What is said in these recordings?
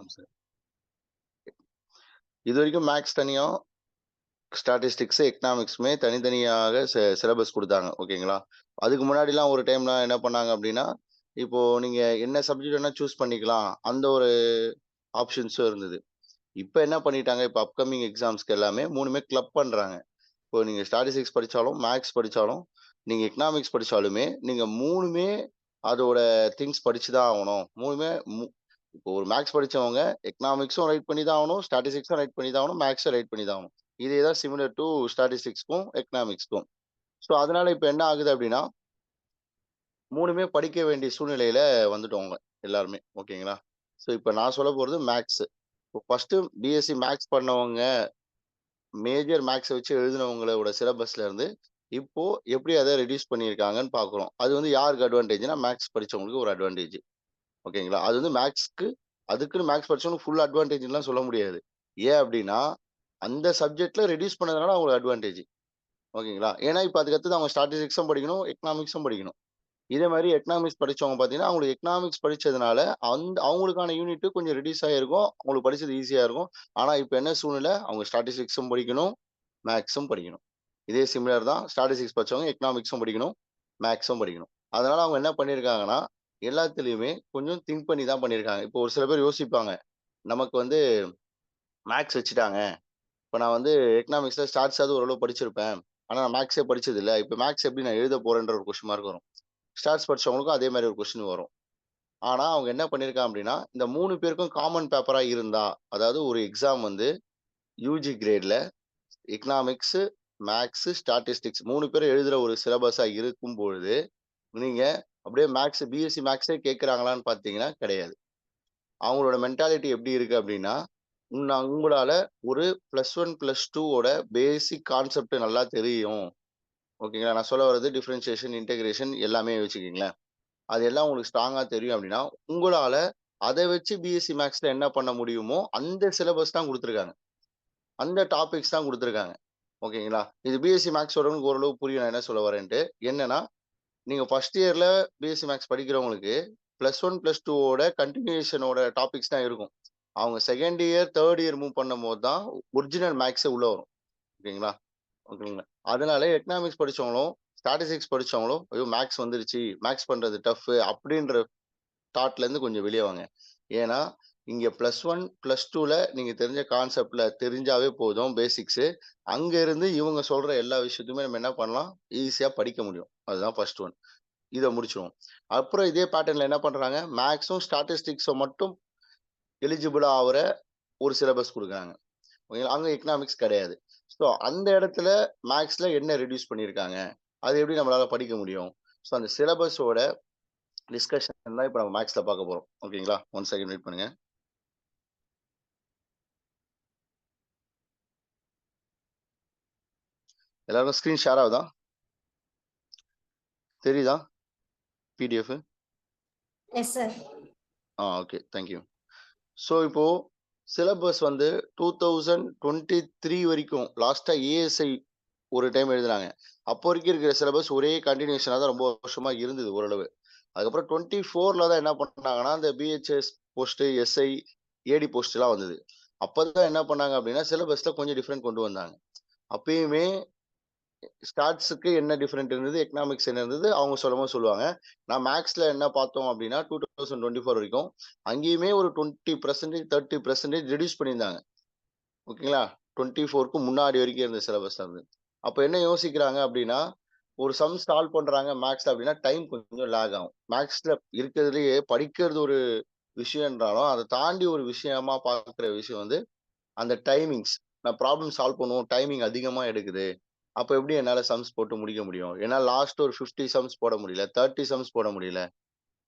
Exams. இது வரைக்கும் maths தனியா, ஸ்டாட்டிஸ்டிக்ஸ், எக்கனாமிக்ஸுமே தனித்தனியாக சிலபஸ் குடுத்தாங்க. ஓகேங்களா? அதுக்கு முன்னாடிலாம் ஒரு டைம்லாம் என்ன பண்ணாங்க அப்டின்னா, இப்போ நீங்க என்ன சப்ஜெக்ட் வேணா சூஸ் பண்ணிக்கலாம். அந்த ஒரு ஆப்ஷன்ஸும் இருந்தது. இப்ப என்ன பண்ணிட்டாங்க, இப்ப அப்கமிங் எக்ஸாம்ஸ்க்கு எல்லாமே 3மே கிளப் பண்றாங்க. இப்போ நீங்க ஸ்டாட்டிஸ்டிக்ஸ் படிச்சாலும், மேத்ஸ் படிச்சாலும், நீங்க எக்கனாமிக்ஸ் படிச்சாலுமே, நீங்க 3மே அதோட திங்ஸ் படிச்சு தான் ஆவணும். 3மே இப்போ ஒரு மேத்ஸ் படிச்சவங்க எக்கனாமிக்ஸும் ரைட் பண்ணி தான் ஆவணும், ஸ்டாட்டிஸ்டிக்ஸும் ரைட் பண்ணி தான் ஆவணும், மேத்ஸும் ரைட் பண்ணி தான் ஆவணும். இதே தான் சிமிலர் டூ ஸ்டாட்டிஸ்டிக்ஸ்க்கும், எக்கனாமிக்ஸ்க்கும். ஸோ, அதனால இப்ப என்ன ஆகுது அப்டின்னா, 3மே படிக்க வேண்டிய சூழ்நிலையில வந்துட்டோங்க எல்லாருமே. ஓகேங்களா? ஸோ, இப்ப நான் சொல்லப் போறது மேத்ஸ். இப்போ ஃபர்ஸ்ட்டு பிஎஸ்சி மேத்ஸ் பண்ணவங்க, மேஜர் மேத்ஸ வச்சு எழுதினவங்களோட சிலபஸ்ல இருந்து, இப்போ எப்படி அத ரெட்யூஸ் பண்ணியிருக்காங்கன்னு பார்க்குறோம். அது வந்து யாருக்கு அட்வான்டேஜ்னா, மேத்ஸ் படிச்சவங்களுக்கு ஒரு அட்வான்டேஜ். ஓகேங்களா? அது வந்து மேத்ஸ்க்கு அதுக்குன்னு மேத்ஸ் படிச்சவங்களுக்கு ஃபுல் அட்வான்டேஜ்ன்னுலாம் சொல்ல முடியாது. ஏன் அப்டின்னா, அந்த சப்ஜெக்ட்ல ரெட்யூஸ் பண்ணதுனால அவங்களுக்கு அட்வான்டேஜ். ஓகேங்களா? ஏன்னா, இப்ப அதுக்கு அடுத்தது அவங்க ஸ்டாட்டிஸ்டிக்ஸும் படிக்கணும், எக்கனாமிக்ஸும் படிக்கணும். இதே மாரி எக்கனாமிக்ஸ் படிச்சவங்க பார்த்தீங்கன்னா, அவங்களுக்கு எக்கனாமிக்ஸ் படிச்சதுனால, அவங்களுக்கான யூனிட் கொஞ்சம் ரெட்யூஸ் ஆகியிருக்கும். அவங்களுக்கு படிச்சது ஈஸியா இருக்கும். ஆனா, இப்ப என்ன சூழ்நிலை, அவங்க ஸ்டாட்டிஸ்டிக்ஸும் படிக்கணும், மேத்ஸும் படிக்கணும். இதே சிமிலர் தான். ஸ்டாட்டிஸ்டிக்ஸ் படிச்சவங்க எக்கனாமிக்ஸும் படிக்கணும், மேத்ஸும் படிக்கணும். அதனால அவங்க என்ன பண்ணியிருக்காங்கன்னா, எல்லாத்துலயுமே கொஞ்சம் திங்க் பண்ணி தான் பண்ணியிருக்காங்க. இப்போ ஒரு சில பேர் யோசிப்பாங்க. நமக்கு வந்து மேத்ஸ் வச்சுட்டாங்க. இப்ப நான் வந்து எக்கனாமிக்ஸ்ல ஸ்டாட்ஸாவது ஓரளவு படிச்சிருப்பேன். ஆனா, நான் மேத்ஸே படிச்சதில்ல. இப்ப மேத்ஸ் எப்படி நான் எழுத போறேன்ற ஒரு கொஸ்டின் மார்க் வரும். ஸ்டாட்ஸ் படிச்சவங்களுக்கும் அதே மாரி ஒரு கொஸ்டின் வரும். ஆனா, அவங்க என்ன பண்ணியிருக்காங்க அப்படின்னா, இந்த 3 பேருக்கும் காமன் பேப்பரா இருந்தா, அதாவது ஒரு எக்ஸாம் வந்து யுஜி கிரேட்ல எக்கனாமிக்ஸு, மேத்ஸு, ஸ்டாட்டிஸ்டிக்ஸ் 3 பேரும் எழுதுற ஒரு சிலபஸா இருக்கும் பொழுது, நீங்க அப்படியே மேத்ஸ் பிஎஸ்சி மேத்ஸே கேட்கறாங்களான்னு பார்த்தீங்கன்னா, கிடையாது. அவங்களோட மென்டாலிட்டி எப்படி இருக்கு அப்படின்னா, உங்களால ஒரு +1, +2 ஓட பேசிக் கான்செப்ட் நல்லா தெரியும். ஓகேங்களா? நான் சொல்ல வர்றது டிஃபரன்ஷியேஷன், இன்டகிரேஷன் எல்லாமே வச்சுக்கங்களேன். அது எல்லாம் உங்களுக்கு ஸ்ட்ராங்கா தெரியும் அப்படின்னா, உங்களால அத வச்சு பிஎஸ்சி மேத்ஸ்ல என்ன பண்ண முடியுமோ, அந்த சிலபஸ் தான் குடுத்துருக்காங்க. அந்த டாபிக்ஸ் தான் குடுத்துருக்காங்க. ஓகேங்களா? இது பிஎஸ்சி மேத்ஸோடவங்களுக்கு ஓரளவு புரியும் நான் என்ன சொல்ல வரேன்ட்டு. என்னன்னா, நீங்க ஃபர்ஸ்ட் இயர்ல பிஎஸ்சி மேத்ஸ் படிக்கிறவங்களுக்கு +1, +2 ஓட கன்டினியூஷனோட டாபிக்ஸ் தான் இருக்கும். அவங்க second year, third year move பண்ணும்போது தான் ஒரிஜினல் மேத்ஸே உள்ள வரும். ஓகேங்களா? ஓகேங்களா? அதனால எக்கனாமிக்ஸ் படிச்சவங்களும், ஸ்டாட்டிஸ்டிக்ஸ் படிச்சவங்களும், ஐயோ! மேத்ஸ் வந்துருச்சு. மேத்ஸ் பண்றது டஃப் அப்படின்ற தாட்லேருந்து கொஞ்சம் வெளிய வாங்க. ஏன்னா, இங்க +1, +2ல நீங்க தெரிஞ்ச கான்செப்ட்ல தெரிஞ்சாவே போதும் பேசிக்ஸு. அங்க இருந்து இவங்க சொல்ற எல்லா விஷயத்தையுமே நம்ம என்ன பண்ணலாம்? ஈஸியா படிக்க முடியும். அதுதான் ஃபர்ஸ்ட் ஒன். இத முடிச்சுருவோம். அப்புறம் இதே பேட்டர்ன்ல என்ன பண்றாங்க? மேத்ஸும், ஸ்டாட்டிஸ்டிக்ஸும் மட்டும் எலிஜிபிள் ஆவுற ஒரு சிலபஸ் குடுக்குறாங்க. ஓகேங்களா? அங்க எக்கனாமிக்ஸ் கிடையாது. ஸோ அந்த இடத்துல மேத்ஸ்ல என்ன ரெட்யூஸ் பண்ணியிருக்காங்க? அது எப்படி நம்மளால படிக்க முடியும்? ஸோ அந்த சிலபஸோட டிஸ்கஷன் தான் இப்ப நம்ம மேத்ஸ்ல பார்க்க போறோம். ஓகேங்களா? 1 செகண்ட் வெயிட் பண்ணுங்க. எல்லாருக்கும் ஸ்கிரீன் ஷேர் ஆகுதா? தெரியுதா? PDF? Yes sir. Okay. Thank you. So இப்போ சிலபஸ் வந்து 2023 வரைக்கும் லாஸ்ட்டா ஏஎஸ்ஐ ஒரு டைம் எழுதுனாங்க. அப்போ வரைக்கும் இருக்கிற சிலபஸ் ஒரே கன்டினியூஷனா தான் ரொம்ப வருஷமா இருந்தது ஓரளவு. அதுக்கப்புறம் 24ல தான் என்ன பண்ணாங்கன்னா, அந்த பிஹெச்எஸ் போஸ்ட், எஸ்ஐ, ஏடி போஸ்ட்லாம் வந்தது. அப்பதான் என்ன பண்ணாங்க அப்படின்னா, சிலபஸ்ல கொஞ்சம் டிஃபரெண்ட் கொண்டு வந்தாங்க. அப்பயுமே ஸ்டாட்ஸ்க்கு என்ன டிஃபரெண்ட் இருந்தது, எக்கனாமிக்ஸ் என்ன இருந்தது, அவங்க சொல்லும்போது சொல்லுவாங்க. நான் மேத்ஸ்ல என்ன பார்த்தோம் அப்படின்னா, 2024 வரைக்கும் அங்கேயுமே ஒரு 20%, 30% ரெட்யூஸ் பண்ணியிருந்தாங்க. ஓகேங்களா? 24க்கு முன்னாடி வரைக்கும் இருந்த சிலபஸ்ல இருந்து. அப்ப என்ன யோசிக்கிறாங்க அப்படின்னா, ஒரு சம் சால்வ் பண்றாங்க மேத்ஸ்ல அப்படின்னா, டைம் கொஞ்சம் லேக் ஆகும். மேத்ஸ்ல இருக்கிறதுலயே படிக்கிறது ஒரு விஷயம் என்றாலும், அத தாண்டி ஒரு விஷயமா பார்க்கிற விஷயம் வந்து, அந்த டைமிங்ஸ். நான் ப்ராப்ளம் சால்வ் பண்ணுவோம், டைமிங் அதிகமா எடுக்குது. அப்ப எப்படி என்னால சம்ஸ் போட்டு முடிக்க முடியும்? என்னால லாஸ்ட் ஒரு 50 சம்ஸ் போட முடியல. 30 சம்ஸ் போட முடியல.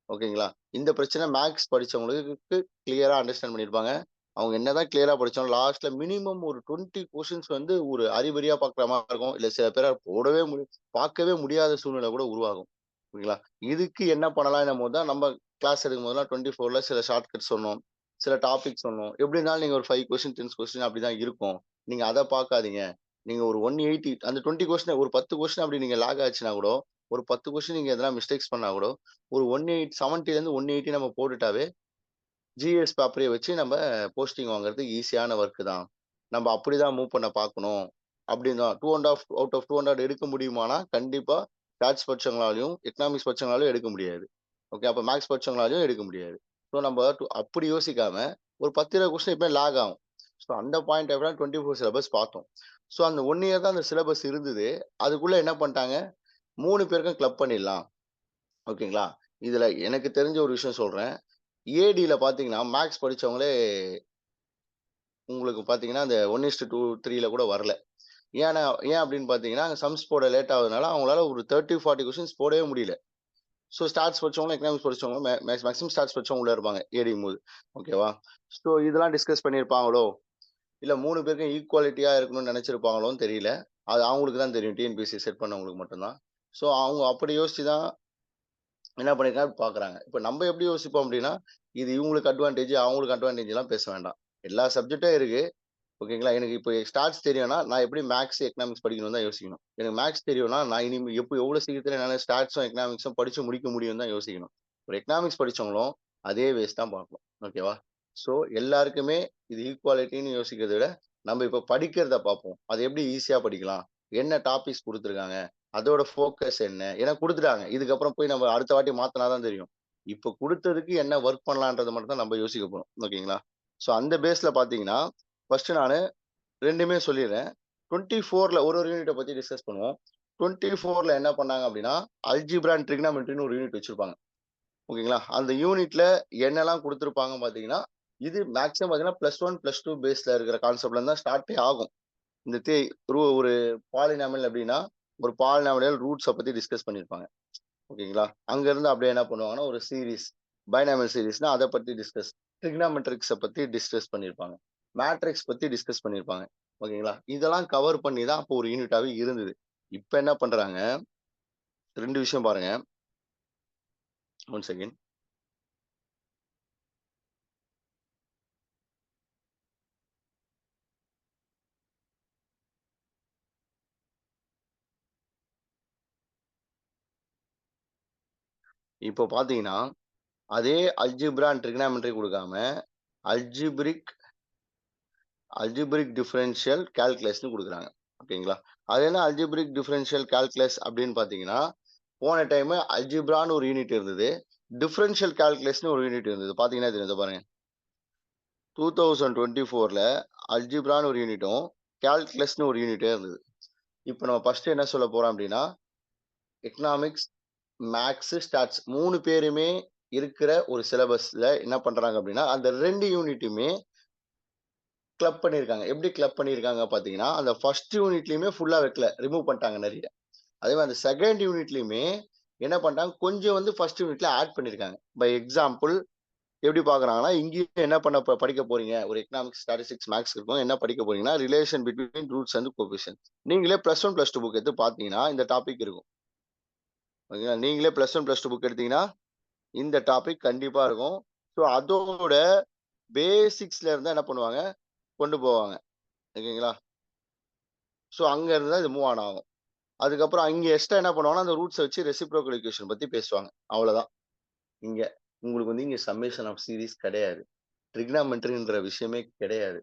ஓகேங்களா? இந்த பிரச்சனை மேத்ஸ் படிச்சவங்களுக்கு கிளியரா அண்டர்ஸ்டாண்ட் பண்ணியிருப்பாங்க. அவங்க என்னதான் கிளியரா படிச்சாலும் லாஸ்ட்ல மினிமம் ஒரு 20 கொஸ்டின்ஸ் வந்து ஒரு அறிபறியா பார்க்குற மாரி இருக்கும். இல்ல சில பேரால பார்க்கவே முடியாத சூழ்நிலை கூட உருவாகும். ஓகேங்களா? இதுக்கு என்ன பண்ணலாம்ன்னும் தான் நம்ம கிளாஸ் எடுக்கும்போதெல்லாம் 24ல சில ஷார்ட் கட் சொன்னோம். சில டாபிக் சொன்னோம். எப்படி இருந்தாலும் நீங்க ஒரு 5 கொஸ்டின், 10 கொஸ்டின் அப்படிதான் இருக்கும். நீங்க அத பார்க்காதீங்க. நீங்க ஒரு 180 அந்த 20 கொஸ்டின் ஒரு 10 கொஸ்டின் அப்படி நீங்க லேக் ஆச்சுன்னா கூட, ஒரு 10 கொஸ்டின் நீங்க எதனா மிஸ்டேக்ஸ் பண்ணா கூட, ஒரு 70லேருந்து 180 நம்ம போட்டுட்டாவே, ஜிஎஸ் பேப்பரைய வச்சு நம்ம போஸ்டிங் வாங்குறது ஈஸியான ஒர்க் தான். நம்ம அப்படிதான் மூவ் பண்ண பார்க்கணும். அப்படின்னு தான் 2 1/2 அவுட் ஆஃப் 200 எடுக்க முடியுமானா, கண்டிப்பா ஸ்டாட்ஸ் படிச்சவங்களாலயும், எக்கனாமிக்ஸ் படிச்சவங்களாலயும் எடுக்க முடியாது. ஓகே. அப்ப மேத்ஸ் படிச்சவங்களாலயும் எடுக்க முடியாது. ஸோ நம்ம அப்படி யோசிக்காம, ஒரு 10, 20 கொஸ்டின் எப்பவுமே லாக் ஆகும். ஸோ அந்த பாயிண்ட் ஆஃப் 24 சிலபஸ் பார்த்தோம். ஸோ அந்த 1 இயர் தான் அந்த சிலபஸ் இருந்தது. அதுக்குள்ள என்ன பண்ணிட்டாங்க, 3 பேருக்கும் கிளப் பண்ணிடலாம். ஓகேங்களா? இதுல எனக்கு தெரிஞ்ச ஒரு விஷயம் சொல்றேன். ஏடில பார்த்தீங்கன்னா, மேத்ஸ் படிச்சவங்களே உங்களுக்கு பார்த்தீங்கன்னா, அந்த 1:2, 3ல கூட வரல. ஏன்னா ஏன் அப்படின்னு பார்த்தீங்கன்னா, அங்க சம்ஸ் போட லேட் ஆகுதுனால, அவங்களால ஒரு 30, 40 கொஸ்டின்ஸ் போடவே முடியல. ஸோ ஸ்டாட்ஸ் படிச்சவங்களும், எக்கனாமிக்ஸ் படிச்சவங்களும் மேக்ஸிமம் ஸ்டாட்ஸ் படிச்சவங்க உள்ள இருப்பாங்க, ஏடிங்கும்போது. ஓகேவா? ஸோ இதெல்லாம் டிஸ்கஸ் பண்ணியிருப்பாங்களோ, இல்ல 3 பேருக்கும் ஈக்குவாலிட்டியா இருக்கணும்னு நெனச்சிருப்பாங்களோன்னு தெரியல. அது அவங்களுக்கு தான் தெரியும். டிஎன்பிஎஸ்சி செட் பண்ணவங்களுக்கு மட்டும் தான். ஸோ அவங்க அப்படி யோசிச்சு தான் என்ன பண்ணியிருக்காங்க பார்க்குறாங்க. இப்ப நம்ம எப்படி யோசிப்போம் அப்படின்னா, இது இவங்களுக்கு அட்வான்டேஜ், அவங்களுக்கு அட்வான்டேஜ்லாம் பேச வேண்டாம். எல்லா சப்ஜெக்டும் இருக்கு. ஓகேங்களா? எனக்கு இப்ப ஸ்டாட்ஸ் தெரியும்னா, நான் எப்படி மேத்ஸ், எக்கனாமிக்ஸ் படிக்கணும்னு தான் யோசிக்கணும். எனக்கு மேத்ஸ் தெரியும்னா, நான் இனிமே எவ்வளோ சீக்கிரத்துல என்னால ஸ்டாட்ஸும், எக்கனாமிக்ஸும் படிச்சு முடிக்க முடியும்னு தான் யோசிக்கணும். ஒரு எக்கனாமிக்ஸ் படிச்சவங்களும் அதே வேஸ் தான் பார்க்கணும். ஓகேவா? ஸோ எல்லாருக்குமே இது ஈக்குவாலிட்டின்னு யோசிக்கிறத விட, நம்ம இப்ப படிக்கிறத பார்ப்போம். அத எப்படி ஈஸியா படிக்கலாம்? என்ன டாபிக்ஸ் குடுத்துருக்காங்க? அதோட ஃபோக்கஸ் என்ன? ஏன்னா குடுத்துட்டாங்க. இதுக்கப்புறம் போய் நம்ம அடுத்த வாட்டி மாத்துனா தான் தெரியும். இப்ப குடுத்ததுக்கு என்ன வொர்க் பண்ணலான்றத மட்டும் தான் நம்ம யோசிக்க போறோம். ஓகேங்களா? ஸோ அந்த பேஸ்ல பார்த்தீங்கன்னா, ஃபர்ஸ்ட் நானு 2மே சொல்லிர்றேன். 24ல ஒரு யூனிட்ட பத்தி டிஸ்கஸ் பண்ணுவோம். 24ல என்ன பண்ணாங்க அப்டின்னா, அல்ஜீப்ரா அண்ட் ட்ரிகனாமெட்ரின்னு ஒரு யூனிட் வச்சிருப்பாங்க. ஓகேங்களா? அந்த யூனிட்ல என்னலாம் குடுத்திருப்பாங்க பார்த்தீங்கன்னா, இது மேக்ஸிமம் பார்த்தீங்கன்னா, +1, +2 பேஸ்ல இருக்கிற கான்செப்ட்ல இருந்து தான் ஸ்டார்ட்டே ஆகும். இந்த ஒரு பாலினாமியல் அப்டின்னா, ஒரு பாலினாமியல் ரூட்ஸ பத்தி டிஸ்கஸ் பண்ணியிருப்பாங்க. ஓகேங்களா? அங்க இருந்து அப்படியே என்ன பண்ணுவாங்கன்னா, ஒரு சீரிஸ், பைனாமியல் சீரிஸ்னா அத பத்தி டிஸ்கஸ், ட்ரிகனாமெட்ரிக்ஸ பத்தி டிஸ்கஸ் பண்ணியிருப்பாங்க. மேட்ரிக்ஸ் பத்தி டிஸ்கஸ் பண்ணியிருப்பாங்க. ஓகேங்களா? இதெல்லாம் கவர் பண்ணி தான் அப்போ ஒரு யூனிட்டாவே இருந்தது. இப்ப என்ன பண்றாங்க, 2 விஷயம் பாருங்க. One second. இப்போ பார்த்தீங்கன்னா, அதே அல்ஜீப்ரா அண்ட் ட்ரிகனாமெட்ரி குடுக்காம, அல்ஜீப்ரிக் அல்ஜீப்ரிக் டிஃபரன்ஷியல் கால்குலஸ்ன்னு குடுக்குறாங்க. ஓகேங்களா? அது என்ன அல்ஜீப்ரிக் டிஃபரன்ஷியல் கால்குலஸ் அப்படின்னு பார்த்தீங்கன்னா, போன டைமு அல்ஜீப்ரான்னு ஒரு யூனிட் இருந்தது. டிஃபரன்ஷியல் கால்குலஸ்ன்னு ஒரு யூனிட் இருந்தது. பார்த்தீங்கன்னா தெரியும். இதோ பாருங்க. 2024ல அல்ஜீப்ரான்னு ஒரு யூனிட்டும், கால்குலஸ்ன்னு ஒரு யூனிட்டே இருந்தது. இப்ப நம்ம ஃபர்ஸ்ட் என்ன சொல்லப் போறோம் அப்படின்னா, எக்கனாமிக்ஸ், மேத்ஸ், ஸ்டாட்ஸ் 3 பேருமே இருக்கிற ஒரு சிலபஸ்ல என்ன பண்றாங்க அப்படின்னா, அந்த 2 யூனிட்டுமே கிளப் பண்ணியிருக்காங்க. எப்படி கிளப் பண்ணியிருக்காங்க பார்த்தீங்கன்னா, அந்த ஃபர்ஸ்ட் யூனிட்லயுமே ஃபுல்லா வைக்கல. ரிமூவ் பண்ணிட்டாங்க நெறைய. அதே மாரி அந்த செகண்ட் யூனிட்லயுமே என்ன பண்ணிட்டாங்க, கொஞ்சம் வந்து ஃபர்ஸ்ட் யூனிட்ல ஆட் பண்ணியிருக்காங்க. பை எக்ஸாம்பிள் எப்படி பார்க்குறாங்கன்னா, இங்கேயும் என்ன பண்ண படிக்க போறீங்க, ஒரு எக்கனாமிக்ஸ், ஸ்டாட்டிஸ்டிக்ஸ், மேத்ஸ் இருக்கும். என்ன படிக்க போறீங்கன்னா, relation between roots and coefficient. நீங்களே +1, +2 புக் எடுத்து பார்த்தீங்கன்னா, இந்த டாபிக் இருக்கும். ஓகேங்களா? நீங்களே +1, +2 புக் எடுத்தீங்கன்னா, இந்த டாபிக் கண்டிப்பா இருக்கும். ஸோ அதோட பேசிக்ஸ்ல இருந்து என்ன பண்ணுவாங்க, கொண்டு போவாங்க. ஓகேங்களா? ஸோ அங்க இருந்து தான் இது மூவ் ஆன் ஆகும். அதுக்கப்புறம் அங்க எக்ஸ்ட்ரா என்ன பண்ணுவாங்கன்னா, அந்த ரூட்ஸ வச்சு ரெசிப்ரோகல் ஈக்குவேஷன் பத்தி பேசுவாங்க. அவ்வளோதான். இங்க. உங்களுக்கு வந்து இங்க சம்மேஷன் ஆஃப் சீரிஸ் கிடையாது. ட்ரிகனாமெட்ரின்ற விஷயமே கிடையாது.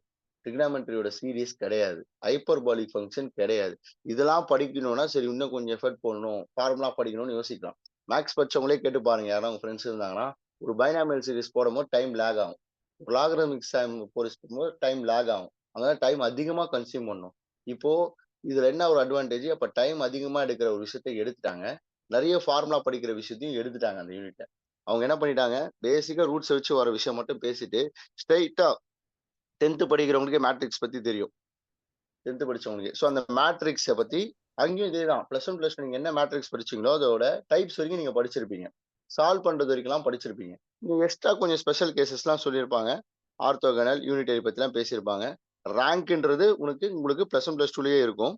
ட்ரிகனாமெட்ரியோட சீரிஸ் கிடையாது. ஹைப்பர்பாலிக் ஃபங்ஷன் கிடையாது. இதெல்லாம் படிக்கணும்னா, சரி இன்னும் கொஞ்சம் எஃபோர்ட் போடணும். ஃபார்முலா படிக்கணும்னு யோசிக்கலாம். மேத்ஸ் படிச்சவங்களே கேட்டு பாருங்க. யாராவது உங்க ஃப்ரெண்ட்ஸ் இருந்தாங்கன்னா, ஒரு பைனாமியல் சீரிஸ் போடும்போது டைம் லேக் ஆகும். ஒரு லாகரிதமிக் போடும்போது டைம் லேக் ஆகும். அதனால டைம் அதிகமா கன்சியூம் பண்ணும். இப்போ இதுல என்ன ஒரு அட்வான்டேஜ், அப்ப டைம் அதிகமா எடுக்கிற ஒரு விஷயத்த எடுத்துட்டாங்க. நெறைய ஃபார்முலா படிக்கிற விஷயத்தையும் எடுத்துட்டாங்க அந்த யூனிட்ல. அவங்க என்ன பண்ணிட்டாங்க, பேசிக்கா ரூட்ஸ வச்சு வர விஷயம் மட்டும் பேசிட்டு, ஸ்ட்ரெய்ட்டா 10த் படிக்கிறவங்களுக்கே மேட்ரிக்ஸ் பத்தி தெரியும். 10த் படிச்சவங்களுக்கு. ஸோ அந்த மேட்ரிக்ஸ பத்தி அங்கேயும் இதேதான். +1, +2 நீங்க என்ன மேட்ரிக்ஸ் படிச்சீங்களோ, அதோட டைப்ஸ் வரைக்கும் நீங்க படிச்சிருப்பீங்க. சால்வ் பண்றது வரைக்கும்லாம் படிச்சிருப்பீங்க. இங்க எக்ஸ்ட்ரா கொஞ்சம் ஸ்பெஷல் கேஸஸ்லாம் சொல்லியிருப்பாங்க. ஆர்த்தோகனல், யூனிட்டரி பத்திலாம் பேசியிருப்பாங்க. ரேங்க்ன்றது உங்களுக்கு +1, +2லயே இருக்கும்.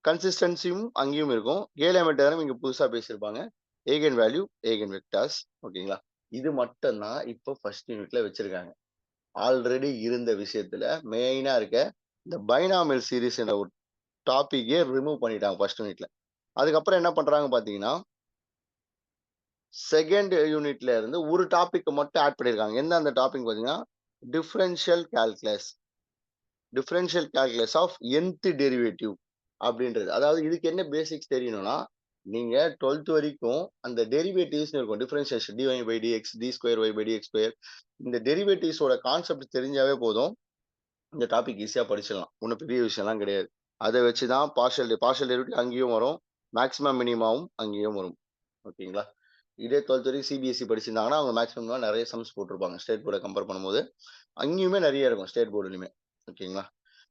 கன்சிஸ்டன்சியும் அங்கேயும் இருக்கும். ஏலியமெண்ட் தியரம் இங்க புதுசா பேசியிருப்பாங்க. ஏகன் வேல்யூ, ஏகன் வெக்டார்ஸ். ஓகேங்களா? இது மட்டும் தான் இப்போ ஃபர்ஸ்ட் யூனிட்ல வச்சிருக்காங்க. ஆல்ரெடி இருந்த விஷயத்துல மெயினா இருக்க இந்த பைனாமியல் சீரிஸ் என்ற ஒரு டாபிக்கே ரிமூவ் பண்ணிட்டாங்க ஃபர்ஸ்ட் யூனிட்ல. அதுக்கப்புறம் என்ன பண்றாங்க பார்த்தீங்கன்னா, செகண்ட் யூனிட்ல இருந்து ஒரு டாபிக் மட்டும் ஆட் பண்ணியிருக்காங்க. என்ன அந்த டாபிக் பார்த்தீங்கன்னா, differential calculus. Differential calculus of nth derivative அப்படின்றது. அதாவது இதுக்கு என்ன பேசிக்ஸ் தெரியணும்னா, நீங்க 12th வரைக்கும் அந்த டெரிவேட்டிவ்ஸ்ன்னு இருக்கும். Differentiation dy by dx, d square y by dx square. இந்த டெரிவேட்டிவ்ஸோட கான்செப்ட் தெரிஞ்சாவே போதும். இந்த டாபிக் ஈஸியா படிச்சிடலாம். ஒண்ணும் பெரிய விஷயம்லாம் கிடையாது. அத வச்சு தான் பார்ஷியல் டெரிவேட்டிவ் அங்கேயும் வரும். மேக்ஸிமம் மினிமாவும் அங்கேயும் வரும். ஓகேங்களா? இதே 12th வரைக்கும் சிபிஎஸ்இ படிச்சிருந்தாங்கன்னா, அவங்க மேக்ஸிமம் நெறைய சம்ஸ் போட்டிருப்பாங்க. ஸ்டேட் போர்ட கம்பேர் பண்ணும்போது. அங்கேயுமே நெறைய இருக்கும். ஸ்டேட் போர்டுலயுமே. ஓகேங்களா?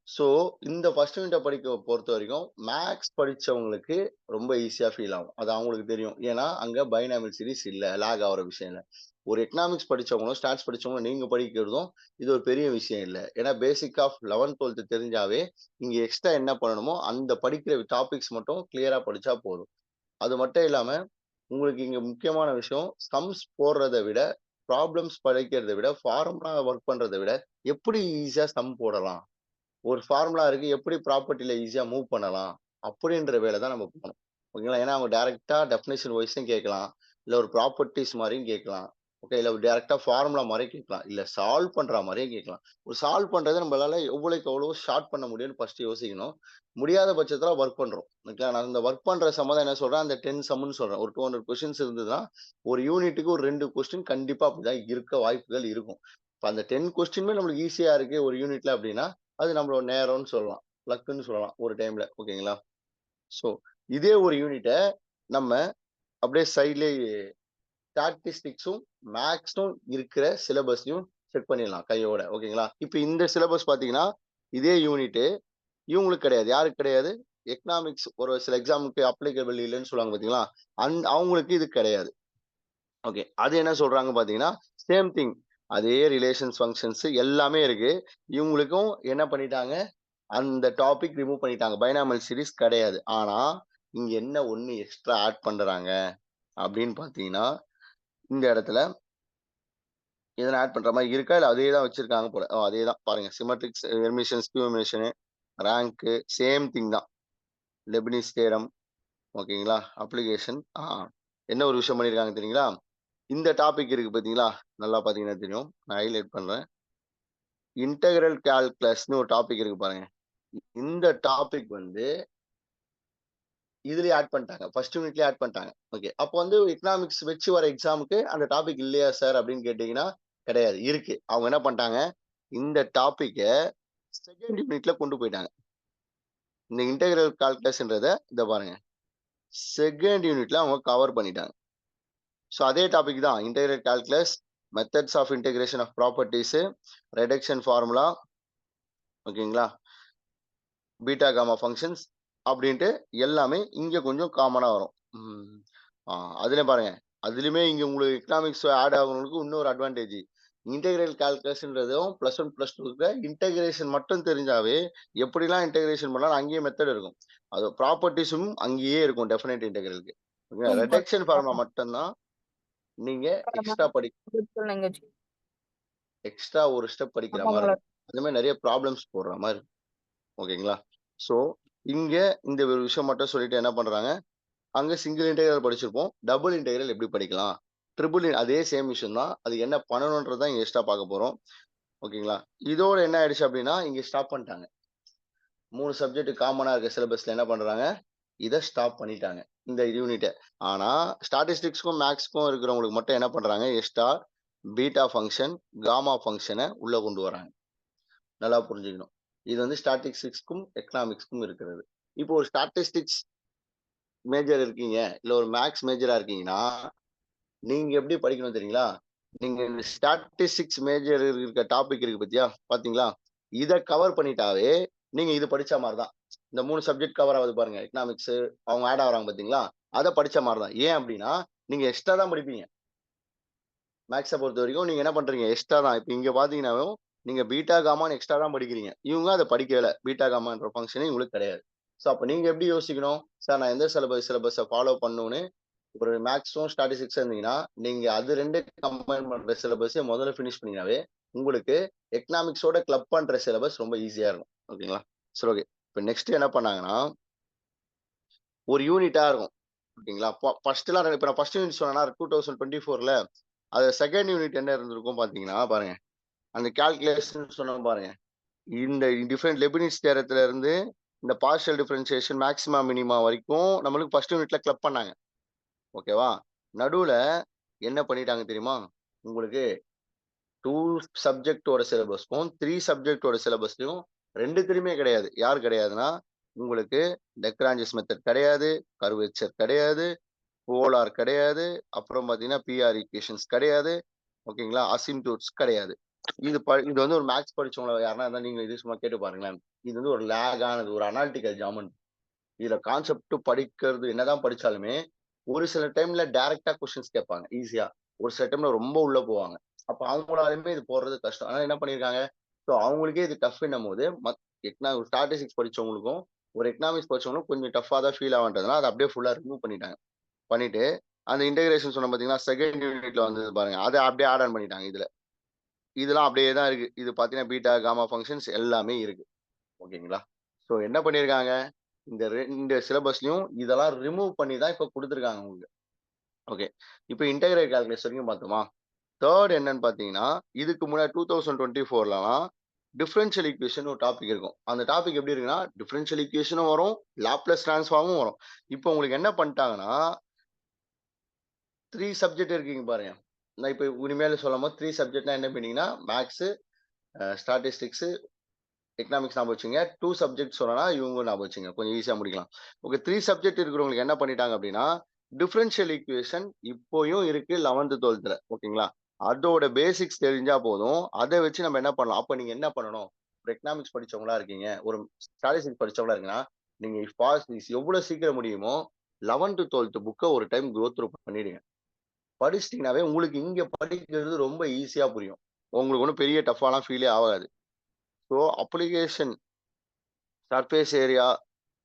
ஸோ, இந்த ஃபர்ஸ்ட் யூனிட்ட பொறுத்தவரைக்கும், மேத்ஸ் படிச்சவங்களுக்கு ரொம்ப ஈஸியா ஃபீல் ஆகும். அது அவங்களுக்கு தெரியும். ஏன்னா, அங்க பைனாமியல் சீரிஸ் இல்ல. லாக் ஆகுற விஷயம் இல்ல. ஒரு எக்கனாமிக்ஸ் படிச்சவங்களும், ஸ்டாட்ஸ் படிச்சவங்களும் நீங்க படிக்கிறதும், இது ஒரு பெரிய விஷயம் இல்ல. ஏன்னா, பேசிக் ஆஃப் 11th, 12th தெரிஞ்சாவே, நீங்க எக்ஸ்ட்ரா என்ன பண்ணணுமோ, அந்த படிக்கிற டாபிக்ஸ் மட்டும் கிளியரா படிச்சா போதும். அது மட்டும் இல்லாம, உங்களுக்கு இங்க முக்கியமான விஷயம், சம்ஸ் போடுறத விட, ப்ராப்ளம்ஸ் படிக்கிறத விட, ஃபார்முலா ஒர்க் பண்றத விட, எப்படி ஈஸியா சம் போடலாம்? ஒரு ஃபார்முலா இருக்கு. எப்படி ப்ராப்பர்ட்டில ஈஸியா மூவ் பண்ணலாம்? அப்படின்ற வேலை தான் நம்ம போணும். ஓகேங்களா? ஏன்னா அவங்க டைரக்ட்டா டெஃபினிஷன் வைஸும் கேட்கலாம். இல்ல ஒரு ப்ராப்பர்ட்டீஸ் மாரியும் கேட்கலாம். ஓகே. இல்ல டைரக்ட்டா ஃபார்முலா மாரியும் கேட்கலாம். இல்ல சால்வ் பண்ற மாரியும் கேட்கலாம். ஒரு சால்வ் பண்றத நம்மளால எவ்வளவுக்கு எவ்வளவு ஷார்ட் பண்ண முடியும்னு ஃபர்ஸ்ட் யோசிக்கணும். முடியாத பட்சத்துல வொர்க் பண்றோம். ஓகே. நான் இந்த வொர்க் பண்ற சம்ம தான் என்ன சொல்றேன், அந்த 10 சம்ன்னு சொல்றேன். ஒரு 200 கொஸ்டின்ஸ் இருந்ததுன்னா, ஒரு யூனிட்டுக்கு ஒரு 2 கொஸ்டின் கண்டிப்பா அப்படிதான் இருக்க வாய்ப்புகள் இருக்கும். இப்ப அந்த 10 கொஸ்டினுமே நம்மளுக்கு ஈஸியா இருக்கு ஒரு யூனிட்ல அப்படின்னா, அது நம்மளோட நேரம்னு சொல்லலாம். லக்குன்னு சொல்லலாம் ஒரு டைம்ல. ஓகேங்களா? ஸோ, இதே ஒரு யூனிட்ட நம்ம அப்படியே சைட்லயே ஸ்டாட்டிஸ்டிக்ஸும், மேத்ஸும் இருக்கிற சிலபஸையும் செக் பண்ணிடலாம் கையோட. ஓகேங்களா? இப்ப இந்த சிலபஸ் பார்த்தீங்கன்னா, இதே யூனிட்டு இவங்களுக்கு கிடையாது. யாருக்கு கிடையாது? எக்கனாமிக்ஸ் ஒரு சில எக்ஸாமுக்கு அப்ளிகபிள் இல்லன்னு சொல்லுவாங்க பார்த்தீங்களா? அவங்களுக்கு இது கிடையாது. ஓகே. அது என்ன சொல்றாங்க பார்த்தீங்கன்னா, சேம் திங். அதே ரிலேஷன்ஸ், ஃபங்ஷன்ஸ் எல்லாமே இருக்கு. இவங்களுக்கும் என்ன பண்ணிட்டாங்க? அந்த டாபிக் ரிமூவ் பண்ணிட்டாங்க. பைனாமியல் சீரிஸ் கிடையாது. ஆனா, இங்க என்ன ஒண்ணு எக்ஸ்ட்ரா ஆட் பண்றாங்க அப்படின்னு பார்த்தீங்கன்னா, இந்த இடத்துல எதனா ஆட் பண்ற மாரி இருக்கா? இல்ல அதே தான் வச்சிருக்காங்க போல. அதே தான் பாருங்க. Symmetrics, Hermitian, skew Hermitian, rank same thing தான். லெபினிஸ் தியரம் ஓகேங்களா? அப்ளிகேஷன் என்ன ஒரு விஷயம் பண்ணியிருக்காங்க தெரியுங்களா? இந்த டாபிக் இருக்கு பார்த்தீங்களா? நல்லா பார்த்தீங்கன்னா தெரியும். நான் ஹைலைட் பண்றேன். இன்டெக்ரல் கால்குலஸ்ன்னு ஒரு டாபிக் இருக்கு பாருங்க. இந்த டாபிக் வந்து இதுலயே ஆட் பண்ணிட்டாங்க. ஃபர்ஸ்ட் யூனிட்லயே ஆட் பண்ணிட்டாங்க. ஓகே. அப்போ வந்து எக்கனாமிக்ஸ் வச்சு வர எக்ஸாம்க்கு அந்த டாபிக் இல்லையா சார் அப்படின்னு கேட்டீங்கன்னா, கிடையாது. இருக்கு. அவங்க என்ன பண்ணிட்டாங்க, இந்த டாபிக்க செகண்ட் யூனிட்ல கொண்டு போயிட்டாங்க. இந்த இன்டெக்ரல் கால்குலஸ்ன்றத இத பாருங்க. செகண்ட் யூனிட்ல அவங்க கவர் பண்ணிட்டாங்க. ஸோ அதே டாபிக் தான். Integral calculus, methods of integration of properties, reduction formula ஓகேங்களா? பீட்டா, காமா ஃபங்ஷன்ஸ் அப்படின்ட்டு எல்லாமே இங்க கொஞ்சம் காமனா வரும். ம். ஆ அதிலயும் பாருங்க. அதிலுமே இங்க உங்களுக்கு எக்கனாமிக்ஸ் ஆட் ஆகுறவங்களுக்கு இன்னொரு அட்வான்டேஜ். இன்டெகிரல் கால்குலஸ்ன்றதும் +1, +2க்கு இன்டகிரேஷன் மட்டும் தெரிஞ்சாவே, எப்படிலாம் இன்டகிரேஷன் பண்ணலாம் அங்கேயே மெத்தட் இருக்கும். அது ப்ராப்பர்ட்டீஸும் அங்கேயே இருக்கும் டெஃபினைட் இன்டகிரலுக்கு. ஓகேங்களா? ரிடக்ஷன் ஃபார்முலா மட்டும் தான் நீங்க எக்ஸ்ட்ரா எக்ஸ்ட்ரா ஒரு ஸ்டெப் படிக்கிற மாரி இருக்கும். அந்த மாரி நெறைய ப்ராப்ளம்ஸ் போடுற மாரி இருக்கும். ஓகேங்களா? ஸோ, இங்க இந்த ஒரு விஷயம் மட்டும் சொல்லிட்டு என்ன பண்றாங்க, அங்க சிங்கிள் இன்டெக்ரல் படிச்சிருப்போம். டபுள் இன்டெக்ரல் எப்படி படிக்கலாம்? அதே சேம் விஷயம் தான். அது என்ன பண்ணணும்ன்றது தான் இங்க எக்ஸ்ட்ரா பார்க்க போறோம். ஓகேங்களா? இதோட என்ன ஆயிடுச்சு அப்டின்னா, இங்க ஸ்டாப் பண்ணிட்டாங்க. 3 சப்ஜெக்ட் காமனா இருக்க சிலபஸ்ல என்ன பண்றாங்க, இத ஸ்டாப் பண்ணிட்டாங்க. இந்த யூனிட்ட. ஆனா, ஸ்டாட்டிஸ்டிக்ஸ்க்கும், மேத்ஸ்க்கும் இருக்கிறவங்களுக்கு மட்டும் என்ன பண்றாங்க, எக்ஸ்ட்ரா பீட்டா ஃபங்ஷன், காமா ஃபங்ஷன உள்ள கொண்டு வராங்க. நல்லா புரிஞ்சுக்கணும். இது வந்து ஸ்டாட்டிஸ்டிக்ஸ்க்கும், எக்கனாமிக்ஸ்க்கும் இருக்கிறது. இப்போ ஒரு ஸ்டாட்டிஸ்டிக்ஸ் மேஜர் இருக்கீங்க, இல்ல ஒரு மேத்ஸ் மேஜரா இருக்கீங்கன்னா, நீங்க எப்படி படிக்கணும் தெரியுங்களா? நீங்க இந்த ஸ்டாட்டிஸ்டிக்ஸ் மேஜர் இருக்க டாபிக் இருக்கு பாத்தியா? பாத்தீங்களா? இத கவர் பண்ணிட்டாவே, நீங்க இது படிச்ச மாரி தான். இந்த 3 சப்ஜெக்ட் கவர் ஆகுது பாருங்க. எக்கனாமிக்ஸ் அவங்க ஆட் ஆகுறாங்க பாத்தீங்களா? அத படிச்ச மாரி தான். ஏன் அப்டின்னா, நீங்க எக்ஸ்ட்ரா தான் படிப்பீங்க. மேத்ஸ பொறுத்தவரைக்கும் நீங்க என்ன பண்றீங்க? எக்ஸ்ட்ரா தான். இப்ப இங்க பாத்தீங்கன்னாவும், நீங்க பீட்டா, காமான்னு எக்ஸ்ட்ரா தான் படிக்கிறீங்க. இவங்க அத படிக்கவே இல்ல. பீட்டா, காமான்ற ஃபங்ஷனே இவங்களுக்கு கிடையாது. சோ அப்ப நீங்க எப்படி யோசிக்கணும்? சார் நான் எந்த சிலபஸ ஃபாலோ பண்ணணும்னு ஒரு மேத்ஸும், ஸ்டாட்டிஸ்டிக்ஸும் இருந்தீங்கன்னா, நீங்க அது 2 கம்பைன் பண்ற சிலபஸ முதல்ல ஃபினிஷ் பண்ணீங்கனாவே, உங்களுக்கு எக்கனாமிக்ஸோட கிளப் பண்ற சிலபஸ் ரொம்ப ஈஸியா இருக்கும். ஓகேங்களா? சரி ஓகே. இப்ப நெக்ஸ்ட் என்ன பண்ணாங்கன்னா, ஒரு யூனிட்டா இருக்கும். ஓகேங்களா? ஃபர்ஸ்ட்லாம் இப்ப நான் ஃபர்ஸ்ட் யூனிட் சொன்னேன்னா 2024ல அது செகண்ட் யூனிட் என்ன இருந்திருக்கும் பார்த்தீங்கன்னா, பாருங்க. அந்த கால்குலேஷன் சொன்னேன் பாருங்க. இந்த டிஃபரெண்ட் லெபினிட்ஸ் தியரத்துல இருந்து இந்த பார்ஷியல் டிஃபரன்ஷியேஷன் மேக்ஸிமா, மினிமா வரைக்கும் நம்மளுக்கு ஃபர்ஸ்ட் யூனிட்ல கிளப் பண்ணாங்க. ஓகேவா? நடுவுல என்ன பண்ணிட்டாங்க தெரியுமா? உங்களுக்கு 2 சப்ஜெக்ட்டோட சிலபஸ்க்கும், 3 சப்ஜெக்ட்டோட சிலபஸ்லயும் 2த்துலயுமே கிடையாது. யார் கிடையாதுன்னா, உங்களுக்கு லெக்ரான்ஜியஸ் மெத்தட் கிடையாது, கர்வேச்சர் கிடையாது, போலார் கிடையாது, அப்புறம் பார்த்தீங்கன்னா, பிஆர் ஈக்குவேஷன்ஸ் கிடையாது. ஓகேங்களா? அசிம்ப்டோட்ஸ் கிடையாது. இது வந்து ஒரு மேத்ஸ் படிச்சவங்கள யாருன்னா இருந்தா நீங்க இது சும்மா கேட்டு பாருங்களேன். இது வந்து ஒரு லேக் ஆனது, ஒரு அனாலிட்டிக்கல் ஜாமெட்ரி. இதுல கான்செப்ட் படிக்கிறது என்னதான் படிச்சாலுமே, ஒரு சில டைம்ல டைரக்ட்டா கொஸ்டின்ஸ் கேட்பாங்க ஈஸியா. ஒரு சில டைம்ல ரொம்ப உள்ள போவாங்க. அப்ப அவங்களாலுமே இது போடுறது கஷ்டம். ஆனா என்ன பண்ணியிருக்காங்க, ஸோ அவங்களுக்கே இது டஃப்ன்னும்போது, ஒரு ஸ்டாட்டிஸ்டிக்ஸ் படிச்சவங்களுக்கும், ஒரு எக்கனாமிக்ஸ் படிச்சவங்களுக்கும் கொஞ்சம் டஃப்பா தான் ஃபீல் ஆகுன்றதுனால, அத அப்படியே ஃபுல்லா ரிமூவ் பண்ணிட்டாங்க. பண்ணிட்டு, அந்த இன்டகிரேஷன் சொன்னேன் பார்த்தீங்களா, செகண்ட் யூனிட்ல வந்தது பாருங்க. அத அப்படியே ஆட் ஆன் பண்ணிட்டாங்க இதுல. இதெல்லாம் அப்படியே தான் இருக்கு. இது பார்த்தீங்கன்னா, பீட்டா, காமா ஃபங்ஷன்ஸ் எல்லாமே இருக்கு. ஓகேங்களா? ஸோ என்ன பண்ணியிருக்காங்க, இந்த 2 சிலபஸ்லயும் இதெல்லாம் ரிமூவ் பண்ணி தான் இப்ப குடுத்துருக்காங்க உங்களுக்கு. ஓகே. இப்ப இன்டகிரல் கால்குலஸ் வரைக்கும் பார்த்தோமா? 3 என்னன்னு பார்த்தீங்கன்னா, இதுக்கு முன்னாடி 2024லலாம் டிஃபரன்ஷியல் ஈக்குவேஷன் ஒரு டாபிக் இருக்கும். அந்த டாபிக் எப்படி இருக்குன்னா, டிஃபரன்ஷியல் ஈக்குவேஷனும் வரும், லாப்லேஸ் ட்ரான்ஸ்ஃபார்மும் வரும். இப்போ உங்களுக்கு என்ன பண்ணிட்டாங்கன்னா, 3 சப்ஜெக்ட் இருக்கீங்க பாருங்க. நான் இப்ப இனிமேல் சொல்லும்போது 3 சப்ஜெக்ட்னா என்ன மீனிங்னா, மேத்ஸ், ஸ்டாட்டிஸ்டிக்ஸ், எக்கனாமிக்ஸ் ஞாபகம் வச்சுங்க. 2 சப்ஜெக்ட் சொன்னேன்னா, இவங்க ஞாபகம் வச்சுங்க. கொஞ்சம் ஈஸியா முடிக்கலாம். ஓகே 3 சப்ஜெக்ட் இருக்கிறவங்களுக்கு என்ன பண்ணிட்டாங்க அப்படின்னா, டிஃபரன்ஷியல் ஈக்குவேஷன் இப்போயும் இருக்கு 11த், 12த்ல ஓகேங்களா? அதோட பேசிக்ஸ் தெரிஞ்சா போதும். அத வச்சு நம்ம என்ன பண்ணலாம். அப்ப நீங்க என்ன பண்ணணும்? ஒரு எக்கனாமிக்ஸ் படிச்சவங்களா இருக்கீங்க. ஒரு ஸ்டாட்டிஸ்டிக்ஸ் படிச்சவங்களா இருக்கீங்கன்னா, நீங்க எவ்வளவு சீக்கிரம் முடியுமோ 11த், 12த் புக்க ஒரு டைம் கோ த்ரூ பண்ணிடுங்க. படிச்சிட்டீங்கன்னாவே உங்களுக்கு இங்க படிக்கிறது ரொம்ப ஈஸியா புரியும். உங்களுக்கு ஒண்ணும் பெரிய டஃப்பாலாம் ஃபீலே ஆகாது. ஸோ அப்ளிகேஷன் சர்ஃபேஸ் ஏரியா,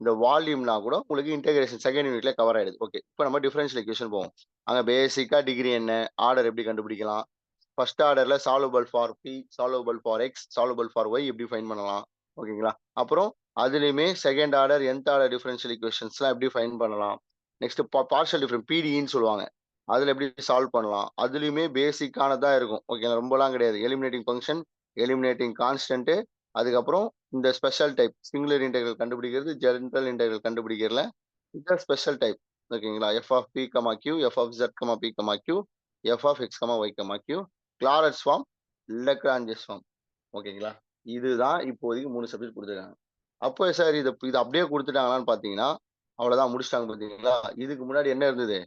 இந்த வால்யூம்லாம் கூட உங்களுக்கு இன்டகிரேஷன் செகண்ட் யூனிட்ல கவர் ஆயிடுது. ஓகே. இப்ப நம்ம டிஃபரன்ஷியல் ஈக்குவேஷன் போவோம். அங்க பேசிக்கா டிகிரி என்ன? ஆர்டர் எப்படி கண்டுபிடிக்கலாம்? ஃபர்ஸ்ட் ஆர்டர்ல solvable for p, solvable for x, solvable for y எப்படி ஃபைண்ட் பண்ணலாம்? ஓகேங்களா? அப்புறம் அதுலயுமே second order, nth order differential ஈக்குவேஷன்ஸ்லாம் எப்படி ஃபைண்ட் பண்ணலாம்? நெக்ஸ்ட் பார்ஷியல் டிஃபரன்ஸ் பிடிஇன்னு சொல்லுவாங்க. அதுல எப்படி சால்வ் பண்ணலாம்? அதுலயுமே பேசிக்கானதா இருக்கும். ஓகேங்களா? ரொம்பலாம் கிடையாது. எலிமினேட்டிங் ஃபங்ஷன், எலிமினேட்டிங் கான்ஸ்டன்ட், அதுக்கப்புறம் இந்த ஸ்பெஷல் டைப் சிங்குலர் இன்டெக்ரல் கண்டுபிடிக்கிறது, ஜெனரல் இன்டெக்ரல் கண்டுபிடிக்கிறதுல இந்த ஸ்பெஷல் டைப் ஓகேங்களா? F of p comma q, f of z comma p comma q, f of x comma y comma q, Clairaut's form, Lagrange's form ஓகேங்களா? இதுதான் இப்போதைக்கு 3 subject குடுத்துருக்காங்க. அப்போ sir இது அப்படியே குடுத்துட்டாங்களான்னு பார்த்தீங்கன்னா, அவ்வளோதான் முடிச்சுட்டாங்க பார்த்தீங்களா? இதுக்கு முன்னாடி என்ன இருந்தது?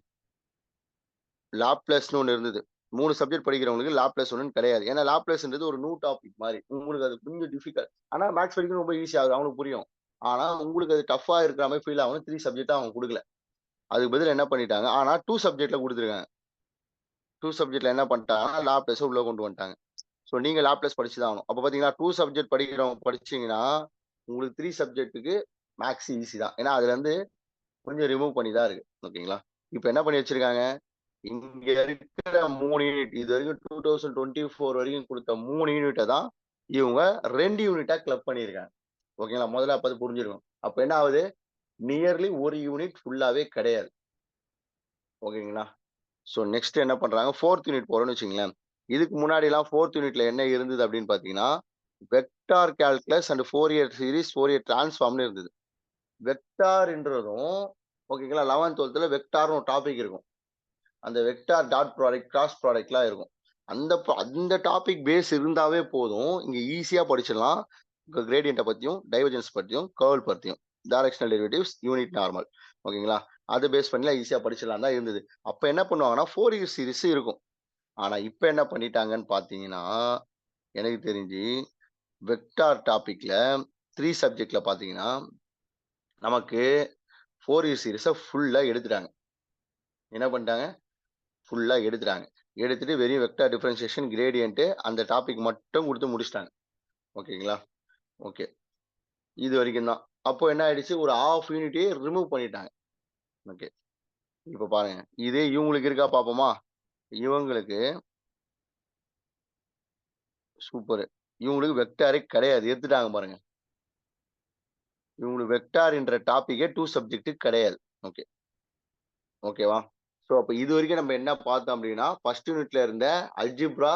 லாப்லேஸ்ன்னு ஒண்ணு இருந்தது. 3 சப்ஜெக்ட் படிக்கிறவங்களுக்கு லாப்லேஸ் ஒண்ணுன்னு கிடையாது. ஏன்னா லாப்லேஸ்ன்றது ஒரு நியூ டாபிக் மாரி. உங்களுக்கு அது கொஞ்சம் டிஃபிகல்ட். ஆனா மேத்ஸ் படிக்கிறது ரொம்ப ஈஸியா அது அவங்களுக்கு புரியும். ஆனா உங்களுக்கு அது டஃப்பா இருக்கிற மாரி ஃபீல் ஆகும்னு 3 சப்ஜெக்ட்டா அவங்க குடுக்கல. அதுக்கு பதிலா என்ன பண்ணிட்டாங்க, ஆனா 2 சப்ஜெக்ட்ல குடுத்துருக்காங்க. 2 சப்ஜெக்ட்ல என்ன பண்ணிட்டாங்கன்னா, லாப்லேஸ உள்ள கொண்டு வந்துட்டாங்க. ஸோ நீங்க லாப்லேஸ் படிச்சு தான் ஆகணும். அப்ப பார்த்தீங்கன்னா 2 சப்ஜெக்ட் படிக்கிறவங்க படிச்சீங்கன்னா, உங்களுக்கு 3 சப்ஜெக்ட்டுக்கு மேத்ஸ் ஈஸி தான். ஏன்னா அதுலருந்து கொஞ்சம் ரிமூவ் பண்ணி தான் இருக்கு. ஓகேங்களா? இப்ப என்ன பண்ணி வச்சிருக்காங்க, இங்க இருக்கிற 3 யூனிட் இதுவரைக்கும் 2024 வரைக்கும் குடுத்த 3 யூனிட்ட தான் இவங்க 2 யூனிட்டா கிளப் பண்ணியிருக்காங்க. ஓகேங்களா? முதல்ல அப்ப அது புரிஞ்சிருக்கும். அப்ப என்ன ஆகுது? நியர்லி 1 யூனிட் ஃபுல்லாவே கிடையாது. ஓகேங்களா? ஸோ நெக்ஸ்ட் என்ன பண்றாங்க, 4த் யூனிட் போறோம்னு வச்சுக்கங்களேன். இதுக்கு முன்னாடிலாம் 4த் யூனிட்ல என்ன இருந்தது அப்படின்னு பார்த்தீங்கன்னா, vector calculus and Fourier series, Fourier டிரான்ஸ்ஃபார்ம்னு இருந்தது. வெக்டார்ன்றதும் ஓகேங்களா 11த், 12த்ல வெக்டார்னு ஒரு டாபிக் இருக்கும். அந்த வெக்டார் டாட் ப்ராடக்ட், கிராஸ் ப்ராடக்ட்லாம் இருக்கும். அந்த டாபிக் பேஸ் இருந்தாவே போதும். இங்க ஈஸியா படிச்சிடலாம். கிரேடியன்ட்ட பத்தியும், டைவர்ஜென்ஸ் பத்தியும், கர்ல் பத்தியும், டைரக்ஷனல் டெரிவேட்டிவ்ஸ், யூனிட் நார்மல். ஓகேங்களா? அத பேஸ் பண்ணிலாம் ஈஸியா படிச்சிடலாம் தான் இருந்தது. அப்ப என்ன பண்ணுவாங்கன்னா, ஃபோரியர் சீரிஸ் இருக்கும். ஆனா இப்ப என்ன பண்ணிட்டாங்கன்னு பார்த்தீங்கன்னா, எனக்கு தெரிஞ்சு வெக்டார் டாபிக்ல 3 சப்ஜெக்ட்ல பார்த்தீங்கன்னா, நமக்கு ஃபோரியர் சீரிஸ ஃபுல்லா எடுத்துட்டாங்க. என்ன பண்ணிட்டாங்க? ஃபுல்லா எடுத்துட்டாங்க. எடுத்துட்டு வெறும் வெக்டார் டிஃபரன்ஷியேஷன், கிரேடியன்ட் அந்த டாபிக் மட்டும் குடுத்து முடிச்சுட்டாங்க. ஓகேங்களா? ஓகே. இது வரைக்கும் தான். அப்போ என்ன ஆயிடுச்சு, ஒரு 1/2 யூனிட்டயே ரிமூவ் பண்ணிட்டாங்க. ஓகே. இப்ப பாருங்க. இதே இவங்களுக்கு இருக்கா பார்ப்போமா? இவங்களுக்கு சூப்பரு. இவங்களுக்கு வெக்டாரே கிடையாது. எடுத்துட்டாங்க பாருங்க. இவங்களுக்கு வெக்டார் என்ற டாபிக்கே 2 சப்ஜெக்ட் கிடையாது. ஓகே. ஓகேவா? ஸோ அப்ப இதுவரைக்கும் நம்ம என்ன பார்த்தோம் அப்படின்னா, ஃபர்ஸ்ட் யூனிட்ல இருந்த அல்ஜிப்ரா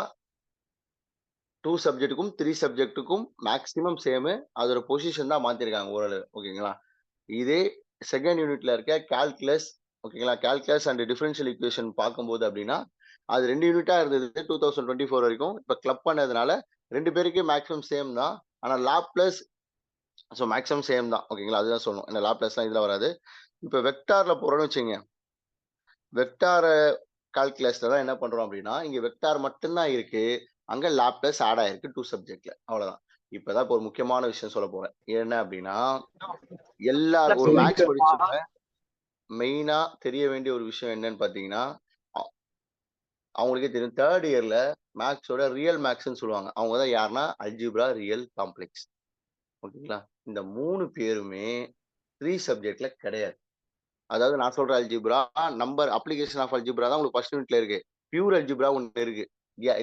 2 சப்ஜெக்ட்டுக்கும் 3 சப்ஜெக்ட்டுக்கும் மேக்ஸிமம் சேமு. அதோட பொசிஷன் தான் மாத்திருக்காங்க ஓரளவு. ஓகேங்களா? இதே செகண்ட் யூனிட்ல இருக்க கால்குலஸ், ஓகேங்களா? கால்குலஸ் அண்ட் டிஃபரன்ஷியல் ஈக்குவேஷன் பார்க்கும்போது அப்படின்னா, அது 2 யூனிட்டா இருந்தது 2024 வரைக்கும். இப்ப கிளப் பண்ணதுனால 2 பேருக்கும் மேக்ஸிமம் சேம் தான். ஆனா லாப்லேஸ் ஸோ மேக்ஸிமம் சேம் தான். ஓகேங்களா? அதுதான் சொல்லணும். ஏன்னா லாப்லேஸ்லாம் இதுல வராது. இப்ப வெக்டார்ல போறோம்னு வச்சுக்கங்க. வெக்டார் கால்குலஸ்ல தான் என்ன பண்றோம் அப்படின்னா, இங்க வெக்டார் மட்டும் தான் இருக்கு. அங்க லாப்லேஸ் ஆட் ஆயிருக்கு 2 சப்ஜெக்ட்ல. அவ்வளவுதான். இப்பதான் இப்ப ஒரு முக்கியமான விஷயம் சொல்லப் போறேன். என்ன அப்படின்னா, ஒரு மேத்ஸ் படிச்சவங்க மெயினா தெரிய வேண்டிய ஒரு விஷயம் என்னன்னு பார்த்தீங்கன்னா, அ அவங்களுக்கே தெரியும். 3 இயர்ல மேத்ஸோட ரியல் மேத்ஸ்ன்னு சொல்லுவாங்க. அவங்க தான் யாருன்னா, அல்ஜீப்ரா, ரியல், காம்ப்ளெக்ஸ். ஓகேங்களா? இந்த 3 பேருமே 3 சப்ஜெக்ட்ல கிடையாது. அதாவது நான் சொல்ற algebra, number application of algebra தான் உங்களுக்கு ஃபர்ஸ்ட் யூனிட்ல இருக்கு. பியூர் அல்ஜீப்ரா ஒண்ணு இருக்கு.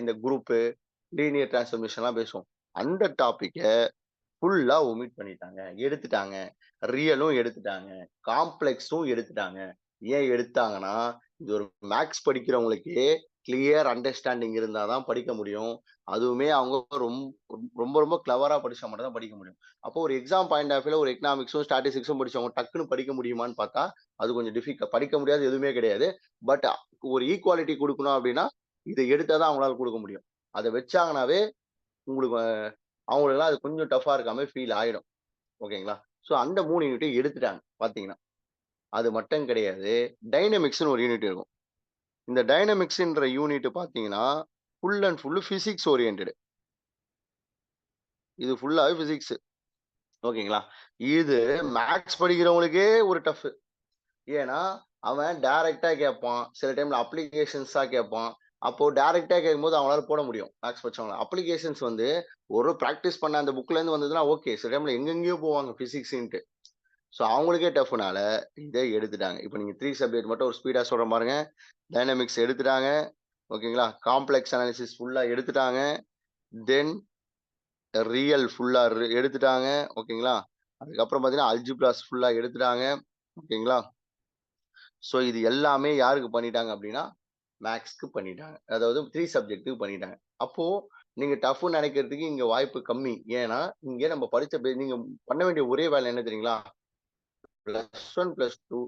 இந்த குரூப், லீனியர் டிரான்ஸ்ஃபார்மேஷன்லாம் பேசுவோம். அந்த டாபிக்க ஃபுல்லா ஒமிட் பண்ணிட்டாங்க. எடுத்துட்டாங்க. ரியலும் எடுத்துட்டாங்க. காம்ப்ளெக்ஸும் எடுத்துட்டாங்க. ஏன் எடுத்தாங்கன்னா, இது ஒரு மேத்ஸ் படிக்கிறவங்களுக்கே கிளியர் அண்டர்ஸ்டாண்டிங் இருந்தா தான் படிக்க முடியும். அதுவுமே அவங்க ரொம்ப ரொம்ப கிளவரா படிச்சா மட்டும் தான் படிக்க முடியும். அப்போ ஒரு எக்ஸாம் பாயிண்ட் ஆஃப் வியூல ஒரு எக்கனாமிக்ஸும், ஸ்டாட்டிஸ்டிக்ஸும் படிச்சவங்க டக்குனு படிக்க முடியுமான்னு பார்த்தா, அது கொஞ்சம் படிக்க முடியாதது எதுவுமே கிடையாது. பட் ஒரு ஈக்குவாலிட்டி குடுக்கணும் அப்டின்னா, இத எடுத்தா தான் அவங்களால குடுக்க முடியும். அத வச்சாங்கனாவே உங்களுக்கு அவங்களுக்கெல்லாம் அது கொஞ்சம் டஃப்பா இருக்க மாரி ஃபீல் ஆயிடும். ஓகேங்களா? ஸோ அந்த 3 யூனிட்டையும் எடுத்துட்டாங்க பார்த்தீங்கன்னா. அது மட்டும் கிடையாது. டைனமிக்ஸ்ன்னு ஒரு யூனிட் இருக்கும். இந்த டைனமிக்ஸ்ன்ற யூனிட் பார்த்தீங்கன்னா, full and full physics oriented. இது ஃபுல்லாவே பிசிக்ஸ். ஓகேங்களா? இது மேத்ஸ் படிக்கிறவங்களுக்கே ஒரு டஃப். ஏன்னா, அவன் டைரக்ட்டா கேட்பான். சில டைம்ல அப்ளிகேஷன்ஸா கேட்பான். அப்போ டைரக்ட்டா கேட்கும்போது அவங்களால போட முடியும். மேத்ஸ் படிச்சவங்க. அப்ளிகேஷன்ஸ் வந்து ஒரு பிராக்டிஸ் பண்ண அந்த புக்ல இருந்து வந்ததுன்னா ஓகே. சில டைம்ல எங்கெங்கேயோ போவாங்க பிசிக்ஸ்ன்ட்டு. ஸோ அவங்களுக்கே டஃப்னால இத எடுத்துட்டாங்க. இப்ப நீங்க 3 சப்ஜெக்ட் மட்டும் ஒரு ஸ்பீடா சொல்றேன் பாருங்க. டைனமிக்ஸ் எடுத்துட்டாங்க. ஓகேங்களா? காம்ப்ளெக்ஸ் அனாலிசிஸ் ஃபுல்லா எடுத்துட்டாங்க. தென் ரியல் ஃபுல்லா எடுத்துட்டாங்க. ஓகேங்களா? அதுக்கப்புறம் பார்த்தீங்கன்னா, அல்ஜிப்ராஸ் ஃபுல்லா எடுத்துட்டாங்க. ஓகேங்களா? ஸோ இது எல்லாமே யாருக்கு பண்ணிட்டாங்க அப்டின்னா, மேத்ஸ்க்கு பண்ணிட்டாங்க. அதாவது 3 சப்ஜெக்ட்க்கு பண்ணிட்டாங்க. அப்போ நீங்க டஃப்ன்னு நெனைக்கிறதுக்கு இங்க வாய்ப்பு கம்மி. ஏன்னா, இங்க நம்ம படிச்ச நீங்க பண்ண வேண்டிய ஒரே வேலை என்ன தெரியுங்களா? +1, +2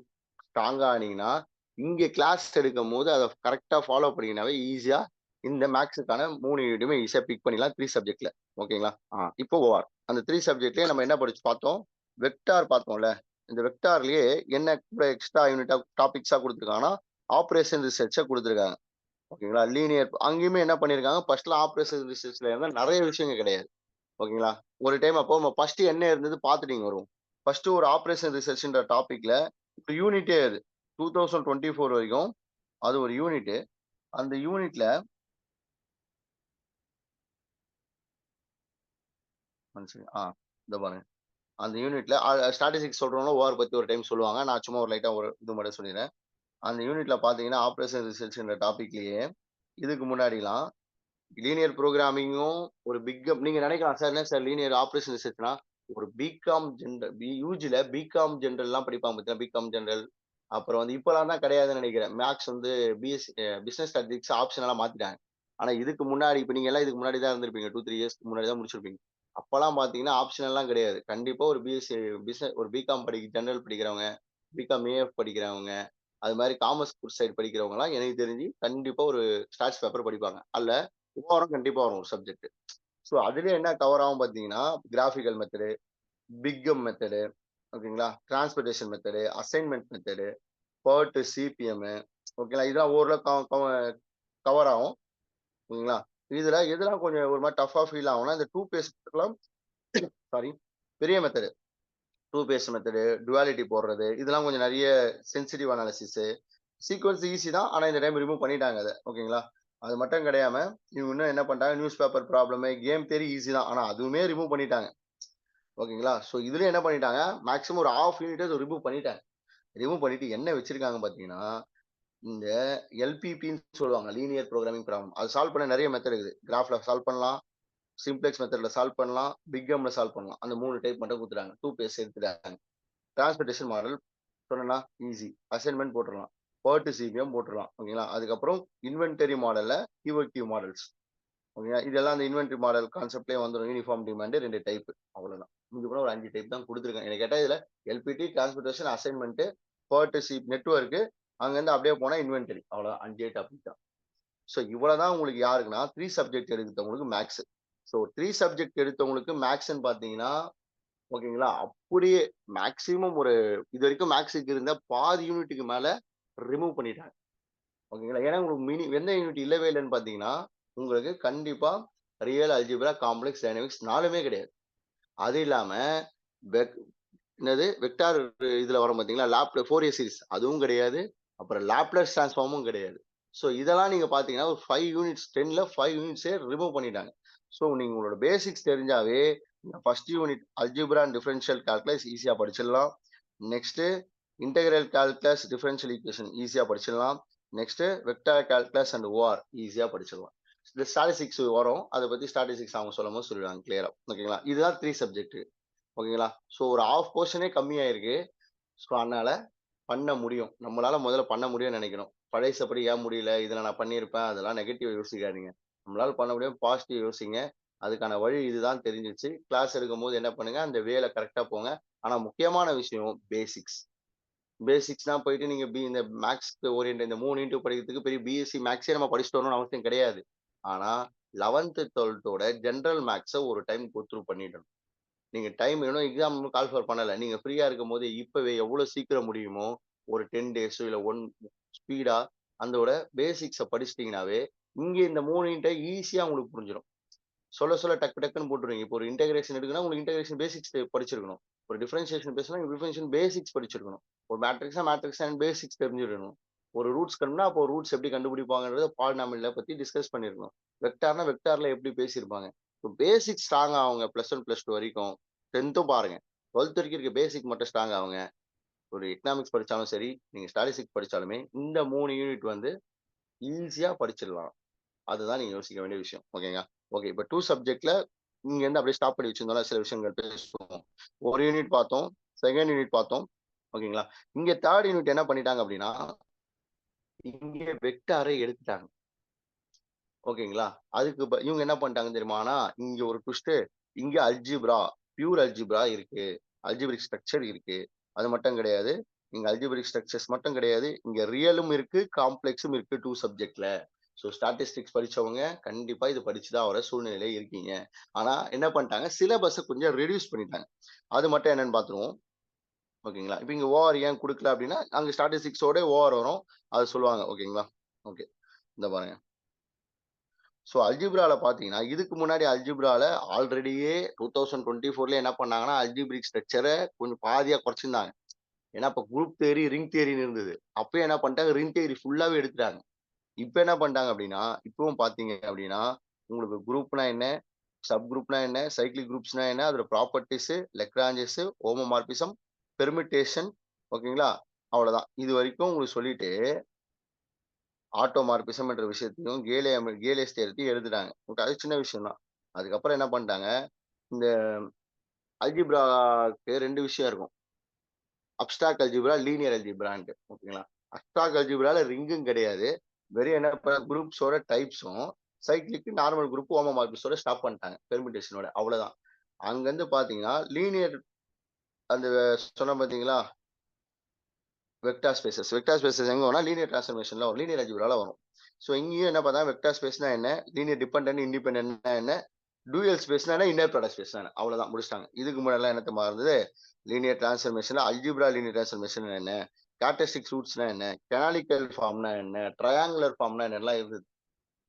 ஸ்ட்ராங்கா ஆனீங்கன்னா, இங்க கிளாஸ் எடுக்கும்போது அத கரெக்ட்டா ஃபாலோ பண்ணீங்கன்னாவே ஈஸியா இந்த மேத்ஸ்க்கான 3 யூனிட்டுமே ஈஸியா பிக் பண்ணிடலாம் 3 சப்ஜெக்ட்ல. ஓகேங்களா? இப்போ ஓஆர். அந்த 3 சப்ஜெக்ட்லயே நம்ம என்ன படிச்சு பார்த்தோம்? வெக்டார் பார்த்தோம்ல. இந்த வெக்டார்லயே என்ன கூட எக்ஸ்ட்ரா யூனிட்டா டாபிக்ஸா குடுத்துருக்காங்கன்னா, ஆப்பரேஷன் ரிசர்ச்ச குடுத்துருக்காங்க. ஓகேங்களா? லீனியர் அங்கேயுமே என்ன பண்ணியிருக்காங்க, ஃபர்ஸ்ட்லாம் ஆப்பரேஷன் ரிசர்ச்ல இருந்தா நெறைய விஷயங்கள் கிடையாது. ஓகேங்களா? ஒரு டைம் அப்போ நம்ம ஃபர்ஸ்ட் என்ன இருந்தது பார்த்துட்டு இங்க வருவோம். ஃபர்ஸ்ட் ஒரு ஆப்பரேஷன் ரிசர்ச்ன்ற டாபிக்ல ஒரு யூனிட்டே அது. 2024 வரைக்கும் அது ஒரு யூனிட்டு. அந்த யூனிட்ல ஒன் செகண்ட். இதோ பாருங்க. அந்த யூனிட்ல ஸ்டாட்டிஸ்டிக்ஸ் சொல்றவங்க ஓஆர் பத்தி ஒரு டைம் சொல்லுவாங்க. நான் சும்மா ஒரு லைட்டா ஒரு இது மட்டும் சொல்லிர்றேன். அந்த யூனிட்ல பார்த்தீங்கன்னா, ஆப்பரேஷன் ரிசர்ச்ன்ற டாபிக்லயே இதுக்கு முன்னாடிலாம் லீனியர் புரோகிராமிங்கும் ஒரு நீங்க நினைக்கலாம், சார் என்ன சார் லீனியர் ஆப்பரேஷன் ரிசர்ச்னா, ஒரு பிகாம் ஜெனரல் யூஜில பிகாம் ஜெனரல்லாம் படிப்பாங்க பார்த்தீங்களா? BCom general. அப்புறம் வந்து இப்பலாம் தான் கிடையாதுன்னு நினைக்கிறேன். மேத்ஸ் வந்து பிசினஸ் ஸ்டாட்டிஸ்டிக்ஸ் ஆப்ஷனலா மாத்திட்டாங்க. ஆனா இதுக்கு முன்னாடி இப்ப நீங்க எல்லாம் இதுக்கு முன்னாடி தான் இருந்திருப்பீங்க. 2, 3 இயர்ஸ்க்கு முன்னாடி தான் முடிச்சிருப்பீங்க. அப்பலாம் பார்த்தீங்கன்னா, ஆப்ஷனல்லாம் கிடையாது. கண்டிப்பா ஒரு ஒரு பிகாம் ஜெனரல் படிக்கிறவங்க, பிகாம் ஏஎஃப் படிக்கிறவங்க, அது மாரி காமர்ஸ் குரூப் சைடு படிக்கிறவங்கலாம் எனக்கு தெரிஞ்சு கண்டிப்பா ஒரு ஸ்டாட்ஸ் பேப்பர் படிப்பாங்க. அதுல ஓஆரும் கண்டிப்பா வரும் ஒரு சப்ஜெக்ட். ஸோ அதுலயே என்ன கவர் ஆகும் பார்த்தீங்கன்னா, கிராபிக்கல் மெத்தடு, பிக் மெத்தடு, ஓகேங்களா? Transportation method, assignment method, PERT, CPM, ஓகேங்களா? இதெல்லாம் ஓரளவு கவர் ஆகும். ஓகேங்களா? இதுல எதெல்லாம் கொஞ்சம் ஒரு மாரி டஃப்பா ஃபீல் ஆகும்னா, இந்த 2 பேஸ் மெத்தட்லாம் சாரி பெரிய மெத்தடு. 2 பேஸ் மெத்தடு, டுவாலிட்டி போடுறது, இதெல்லாம் கொஞ்சம் நெறைய சென்சிட்டிவ் அனாலிசிஸ். சீக்வென்ஸ் ஈஸி தான். ஆனா இந்த டைம் ரிமூவ் பண்ணிட்டாங்க அத. ஓகேங்களா? அது மட்டும் கிடையாம, இவங்க இன்னும் என்ன பண்ணிட்டாங்க, news paper problem, game theory easy தான். ஆனா அதுவுமே ரிமூவ் பண்ணிட்டாங்க. ஓகேங்களா? ஸோ இதுலயும் என்ன பண்ணிட்டாங்க, மேக்ஸிமம் ஒரு 1/2 யூனிட்ட ரிமூவ் பண்ணிட்டாங்க. ரிமூவ் பண்ணிட்டு என்ன வச்சிருக்காங்க பார்த்தீங்கன்னா, இந்த எல்பிபின்னு சொல்லுவாங்க. Linear programming problem. அது சால்வ் பண்ண நெறைய மெத்தட் இருக்குது. கிராஃப்ல சால்வ் பண்ணலாம். சிம்ப்ளெக்ஸ் மெத்தட்ல சால்வ் பண்ணலாம். பிக் சால்வ் பண்ணலாம். அந்த 3 டைப் மட்டும் குடுத்துட்டாங்க. 2 பேஸ் எடுத்துட்டாங்க. டிரான்ஸ்போர்டேஷன் மாடல் சொன்னேனா ஈஸி. அசைன்மென்ட் போட்டுறலாம். பர்ட் சிபிஎம் போட்டுடலாம். ஓகேங்களா? அதுக்கப்புறம் இன்வென்டரி மாடல்ல கியூ மாடல்ஸ். ஓகேங்களா? இதெல்லாம் அந்த இன்வென்டரி மாடல் கான்செப்ட்லயே வந்துரும். யூனிஃபார்ம் டிமாண்ட் 2 டைப் அவ்வளவுதான். மிஞ்சி போனா ஒரு 5 டைப் தான் குடுத்துருக்கேன். என்ன கேட்டா இதுல LPT, transportation, assignment, PERT network, அங்கருந்து அப்படியே போனா இன்வென்டரி. அவ்வளவுதான் 5 டாபிக் தான். சோ இவ்வளவுதான் உங்களுக்கு யாருக்குன்னா 3 சப்ஜெக்ட் எடுத்தவங்களுக்கு மேக்ஸ். சோ 3 சப்ஜெக்ட் எடுத்தவங்களுக்கு மேக்ஸ்ன்னு பாத்தீங்கன்னா, ஓகேங்களா? அப்படியே மேக்ஸிமம் ஒரு இதுவரைக்கும் மேக்ஸ்க்கு இருந்த பாதி யூனிட்டுக்கு மேல ரிமூவ் பண்ணிட்டாங்க. ஓகேங்களா? ஏன்னா உங்களுக்கு எந்த யூனிட் இல்லவே இல்லன்னு பாத்தீங்கன்னா, உங்களுக்கு கண்டிப்பா ரியல், அல்ஜீப்ரா, காம்ப்ளெக்ஸ், டைனமிக்ஸ் 4மே கிடையாது. அது இல்லாம வெக் என்னது வெக்டார் இதுல வரும் பாத்தீங்களா? ஃபோரியர் சீரிஸ் அதுவும் கிடையாது. அப்புறம் லாப்லேஸ் ட்ரான்ஸ்ஃபார்மும் கிடையாது. சோ இதெல்லாம் நீங்க பாத்தீங்கன்னா, ஒரு 5 யூனிட்ஸ் 10ல 5 யூனிட்ஸே ரிமூவ் பண்ணிட்டாங்க. சோ நீங்க உங்களோட பேசிக்ஸ் தெரிஞ்சாவே, இந்த first unit algebra and differential calculus ஈஸியா படிச்சிடலாம். Next integral calculus, differential equation ஈஸியா படிச்சிடலாம். Next vector calculus and OR ஈஸியா படிச்சிடலாம். இந்த ஸ்டாட்டிஸ்டிக்ஸ் வரும். அத பத்தி ஸ்டாட்டிஸ்டிக்ஸ் அவங்க சொல்லும்போது சொல்லிடுவாங்க கிளியரா. ஓகேங்களா? இதுதான் 3 சப்ஜெக்ட். ஓகேங்களா? சோ ஒரு ஹால்ஃப் போர்ஷனே கம்மியாயிருக்கு. சோ அதனால பண்ண முடியும். நம்மளால முதல்ல பண்ண முடியும்னு நெனைக்கணும். பழையசப்படி ஏன் முடியல? இதுல நான் பண்ணியிருப்பேன். அதெல்லாம் நெகட்டிவ் யோசிக்காதீங்க. நம்மளால பண்ண முடியும். பாசிட்டிவ் யோசிங்க. அதுக்கான வழி இதுதான் தெரிஞ்சுச்சு. கிளாஸ் எடுக்கும்போது என்ன பண்ணுங்க, அந்த வேல கரெக்ட்டா போங்க. ஆனா முக்கியமான விஷயம் பேசிக்ஸ். பேசிக்ஸ்னா போயிட்டு நீங்க இந்த மேத்ஸ்க்கு ஓரியன்ட் இந்த 3 இன்டூ படிக்கிறதுக்கு பெரிய பிஎஸ்சி மேத்ஸே நம்ம படிச்சுட்டு வரணும்னு அவசியம் கிடையாது. ஆனா 11த், 12த்தோட ஜெனரல் மேத்ஸ ஒரு டைம் கோ த்ரூ பண்ணிடணும். நீங்க டைம் வேணும் எக்ஸாம் கால்ஃபர் பண்ணல. நீங்க ஃப்ரீயா இருக்கும்போது இப்பவே எவ்வளவு சீக்கிரம் முடியுமோ, ஒரு 10 டேஸோ இல்ல ஸ்பீடா அதோட பேசிக்ஸ படிச்சிட்டீங்கன்னாவே, இங்க இந்த 3 ஈஸியா உங்களுக்கு புரிஞ்சிரும். சொல்ல சொல்ல டக்கு டக்குன்னு போட்டுருவீங்க. இப்போ ஒரு இன்டகிரேஷன் எடுக்குன்னா, உங்களுக்கு இன்டகிரேஷன் பேசிக்ஸ் படிச்சிருக்கணும். ஒரு டிஃபரன்ஷியேஷன் பேசுனா, டிஃபரன்ஷியேஷன் பேசிக்ஸ் படிச்சிருக்கணும். ஒரு மேட்ரிக்ஸ்னா மேட்ரிக்ஸ் அண்ட் பேசிக்ஸ் தெரிஞ்சிருக்கணும். ஒரு ரூட்ஸ் கண்டுனா, அப்போ ரூட்ஸ் எப்படி கண்டுபிடிப்பாங்கன்றத பாலினாமியல பத்தி டிஸ்கஸ் பண்ணியிருக்கணும். வெக்டார்னா வெக்டார்ல எப்படி பேசியிருப்பாங்க. இப்போ பேசிக்ஸ் ஸ்ட்ராங் ஆகுங்க +1, +2 வரைக்கும். 10த்தும் பாருங்க. 12த் வரைக்கும் இருக்க பேசிக் மட்டும் ஸ்ட்ராங் ஆகுங்க. ஒரு எக்கனாமிக்ஸ் படிச்சாலும் சரி, நீங்க ஸ்டாட்டிஸ்டிக்ஸ் படிச்சாலுமே, இந்த 3 யூனிட் ஈஸியா படிச்சிடலாம். அதுதான் நீங்க யோசிக்க வேண்டிய விஷயம். ஓகேங்க. ஓகே. இப்ப 2 சப்ஜெக்ட்ல இங்க இருந்து அப்படியே ஸ்டாப் பண்ணி வச்சிருந்தோம்ல, சில விஷயங்கள் பேசுவோம். ஒரு யூனிட் பார்த்தோம். 2ண்ட் யூனிட் பார்த்தோம். ஓகேங்களா. இங்க 3ர்ட் யூனிட் என்ன பண்ணிட்டாங்க அப்படின்னா, இங்க வெக்டாரை எடுத்துட்டாங்க. ஓகேங்களா. அதுக்கு இவங்க என்ன பண்ணிட்டாங்க தெரியுமானா, இங்க ஒரு ட்விஸ்ட். இங்க அல்ஜீப்ரா, பியூர் அல்ஜீப்ரா இருக்கு. அல்ஜீப்ரிக் ஸ்ட்ரக்சர் இருக்கு. அது மட்டும் கிடையாது. இங்க அல்ஜீப்ரிக் ஸ்ட்ரக்சர்ஸ் மட்டும் கிடையாது. இங்க ரியலும் இருக்கு, காம்ப்ளெக்ஸும் இருக்கு 2 சப்ஜெக்ட்ல. சோ ஸ்டாட்டிஸ்டிக்ஸ் படிச்சவங்க கண்டிப்பா இது படிச்சு தான் வர சூழ்நிலையில இருக்கீங்க. ஆனா என்ன பண்ணிட்டாங்க, சிலபஸ கொஞ்சம் ரெடியூஸ் பண்ணிட்டாங்க. அது மட்டும் என்னன்னு பார்த்துருவோம். ஓகேங்களா. இப்ப இங்க ஓஆர் ஏன் குடுக்கல அப்படின்னா, அங்க ஸ்டாட்டிஸ்டிக்ஸோட ஓஆர் வரும். அத சொல்லுவாங்க. ஓகேங்களா. ஓகே. இந்த பாருங்க. சோ அல்ஜீப்ரால பார்த்தீங்கன்னா, இதுக்கு முன்னாடி அல்ஜீப்ரால ஆல்ரெடியே 2024ல என்ன பண்ணாங்கன்னா, அல்ஜீப்ரிக் ஸ்ட்ரக்சர கொஞ்சம் பாதியா குறைச்சிருந்தாங்க. ஏன்னா, அப்ப குரூப் தியரி, ரிங் தியரின்னு இருந்தது. அப்பயே என்ன பண்ணிட்டாங்க, ரிங் தியரி ஃபுல்லாவே எடுத்துட்டாங்க. இப்ப என்ன பண்ணிட்டாங்க அப்படின்னா, இப்பவும் பார்த்தீங்க அப்படின்னா, உங்களுக்கு குரூப்னா என்ன? சப் குரூப்னா என்ன? சைக்ளிக் குரூப்ஸ்னா என்ன? அதோட ப்ராப்பர்ட்டீஸ், லெக்ரான்ஜஸ், ஹோமோமார்பிசம், பெர்மிட்டேஷன் ஓகேங்களா? அவ்வளவுதான். இதுவரைக்கும் உங்களுக்கு சொல்லிட்டு ஆட்டோமார்பிசம் என்ற விஷயத்தையும், கேலியஸ் தியரத்தையும் எழுதிட்டாங்க. உங்களுக்கு அது சின்ன விஷயம் தான். அதுக்கப்புறம் என்ன பண்ணிட்டாங்க, இந்த அல்ஜீப்ராக்கு 2 விஷயம் இருக்கும். அப்ஸ்ட்ராக்ட் அல்ஜீப்ரா, லீனியர் அல்ஜீப்ரான்ட்டு. ஓகேங்களா? அப்ஸ்ட்ராக்ட் அல்ஜீப்ரால ரிங்கும் கிடையாது. வெறும் என்ன குரூப்ஸோட டைப்ஸும், சைக்ளிக் நார்மல் குரூப் ஹோமோமார்பிஸோட ஸ்டாப் பண்ணிட்டாங்க. பெர்மிட்டேஷனோட அவ்வளவுதான். அங்கருந்து பார்த்தீங்கன்னா, லீனியர் அந்த சொன்னேன் பார்த்தீங்களா? வெக்டார் ஸ்பேஸஸ் எங்க வரும்னா, லீனியர் டிரான்ஸ்ஃபார்மேஷன்ல வரும். லீனியர் அல்ஜீப்ரால வரும். சோ இங்கேயும் என்ன பார்த்தா வெக்டார் ஸ்பேஸ்னா என்ன? லீனியர் டிபெண்டன்ட், இண்டிபெண்டன்ட்னா என்ன? டூயல் ஸ்பேஸ்னா என்ன? இன்னர் ப்ராடக்ட் ஸ்பேஸ்னா என்ன? அவ்வளவுதான் முடிச்சுட்டாங்க. இதுக்கு முன்னாடிலாம் என்னத்தமா இருந்தது? லீனியர் டிரான்ஸ்ஃபார்மேஷன்ல அல்ஜீப்ரா லீனியர் டிரான்ஸ்ஃபார்மேஷன் என்ன? கேரக்டரிஸ்டிக் ரூட்ஸ்னா என்ன? கேனானிக்கல் ஃபார்ம்னா என்ன? ட்ரையாங்குலர் ஃபார்ம்னா என்னலாம் இருந்தது.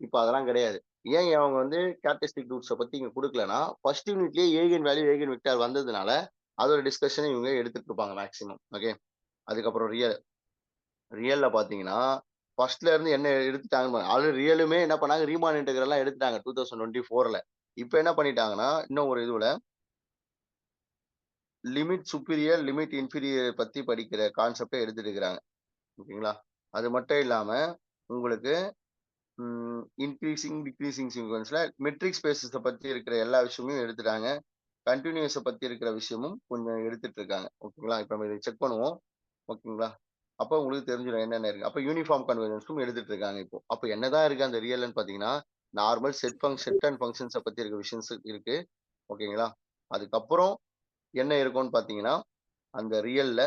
இப்ப அதெல்லாம் கிடையாது. ஏன் அவங்க கேரக்டரிஸ்டிக் ரூட்ஸ பத்தி இங்க குடுக்கலன்னா, ஃபர்ஸ்ட் யூனிட்லயே ஏகன் வேல்யூ, ஏகன் வெக்டார் வந்ததுனால, அதோட டிஸ்கஷன இவங்க எடுத்துட்டு இருப்பாங்க மேக்ஸிமம். ஓகே. அதுக்கப்புறம் ரியல்ல பார்த்தீங்கன்னா, ஃபர்ஸ்ட்ல இருந்து என்ன எடுத்துட்டாங்கன்னு ஆல்ரெடி ரியலுமே என்ன பண்ணாங்க, ரீமான் இன்டெக்ரல்லாம் எடுத்துட்டாங்க 2024ல. இப்ப என்ன பண்ணிட்டாங்கன்னா, இன்னும் ஒரு இதுல லிமிட் சுப்பீரியர், லிமிட் இன்ஃபீரியர் பத்தி படிக்கிற கான்செப்ட்ட எடுத்துட்டு இருக்கிறாங்க. ஓகேங்களா? அது மட்டும் இல்லாம உங்களுக்கு இன்கிரீசிங், டிக்ரீசிங் சீக்வென்ஸ்ல மெட்ரிக் ஸ்பேஸஸ பத்தி இருக்கிற எல்லா விஷயமும் எடுத்துட்டாங்க. கன்டினியூஸ பத்தி இருக்கிற விஷயமும் கொஞ்சம் எடுத்துட்டு இருக்காங்க. ஓகேங்களா? இப்ப நம்ம இத செக் பண்ணுவோம். ஓகேங்களா? அப்ப உங்களுக்கு தெரிஞ்சிரும் என்னென்ன இருக்கு. அப்ப யூனிஃபார்ம் கன்வர்ஜென்ஸும் எடுத்துட்டு இருக்காங்க இப்போ. அப்ப என்னதான் இருக்கு அந்த ரியல்ன்னு பார்த்தீங்கன்னா, நார்மல் செட் அண்ட் ஃபங்ஷன்ஸ பத்தி இருக்க விஷயம்ஸ் இருக்கு. ஓகேங்களா? அதுக்கப்புறம் என்ன இருக்கும்ன்னு பார்த்தீங்கன்னா, அந்த ரியல்ல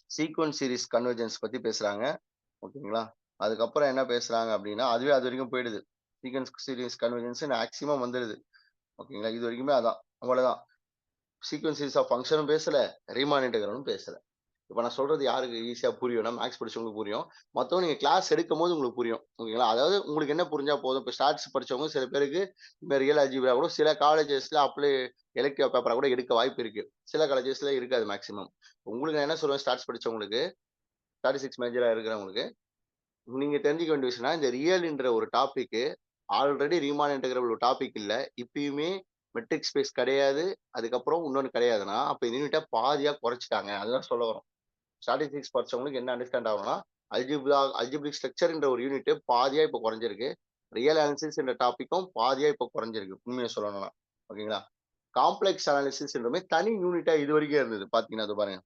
சீக்வென்ஸ் சீரிஸ் கன்வர்ஜென்ஸ் பத்தி பேசுறாங்க. ஓகேங்களா? அதுக்கப்புறம் என்ன பேசுறாங்க அப்டின்னா, அதுவே அதுவரைக்கும் போயிடுது. சீக்வென்ஸ் சீரிஸ் கன்வர்ஜென்ஸ் மேக்ஸிமம் வந்துருது. ஓகேங்களா? இதுவரைக்குமே அதான். அவ்வளதான். சீக்வென்ஸ் சீரிஸ் ஆஃப் ஃபங்ஷனும் பேசல, ரீமான் இன்டெக்ரலும் பேசல. இப்ப நான் சொல்றது யாருக்கு ஈஸியா புரியும்னா, மேத்ஸ் படிச்சவங்களுக்கு புரியும். மத்தவங்க நீங்க கிளாஸ் எடுக்கும்போது உங்களுக்கு புரியும். ஓகேங்களா? அதாவது உங்களுக்கு என்ன புரிஞ்சா போதும். இப்ப ஸ்டாட்ஸ் படிச்சவங்க சில பேருக்கு இந்த ரியல் அல்ஜீப்ரா கூட சில காலேஜஸ்ல எலக்டிவ் பேப்பரா கூட எடுக்க வாய்ப்பு இருக்கு. சில காலேஜஸ்ல இருக்காது மேக்ஸிமம். உங்களுக்கு நான் என்ன சொல்லுவேன் ஸ்டாட்ஸ் படிச்சவங்களுக்கு, ஸ்டாட்டிஸ்டிக்ஸ் மேஜரா இருக்கிறவங்களுக்கு, நீங்க தெரிஞ்சுக்க வேண்டிய விஷயம்னா, இந்த ரியல்ன்ற ஒரு டாபிக் ஆல்ரெடி ரீமான் இன்டெக்ரபிள் ஒரு டாபிக் இல்ல. இப்பயுமே மெட்ரிக் ஸ்பேஸ் கிடையாது. அதுக்கப்புறம் இன்னொன்னு கிடையாதுன்னா, அப்ப இந்த யூனிட்ட பாதியா குறைச்சுட்டாங்க. அதுதான் சொல்ல வரோம். ஸ்டாட்டிஸ்டிக்ஸ் படிச்சவங்களுக்கு என்ன அண்டர்ஸ்டாண்ட் ஆகும்னா, அல்ஜிப்ரிக் ஸ்ட்ரக்சர்ன்ற ஒரு யூனிட் பாதியா இப்ப குறைஞ்சிருக்கு. ரியல் அனாலிசிஸ் என்ற டாபிக்கும் பாதியா இப்ப குறைஞ்சிருக்கு. உண்மைய சொல்லணும்னா. ஓகேங்களா? காம்ப்ளெக்ஸ் அனாலிசிஸ்ன்றமே தனி யூனிட்டா இதுவரைக்கும் இருந்தது. பார்த்தீங்கன்னா, இதோ பாருங்க.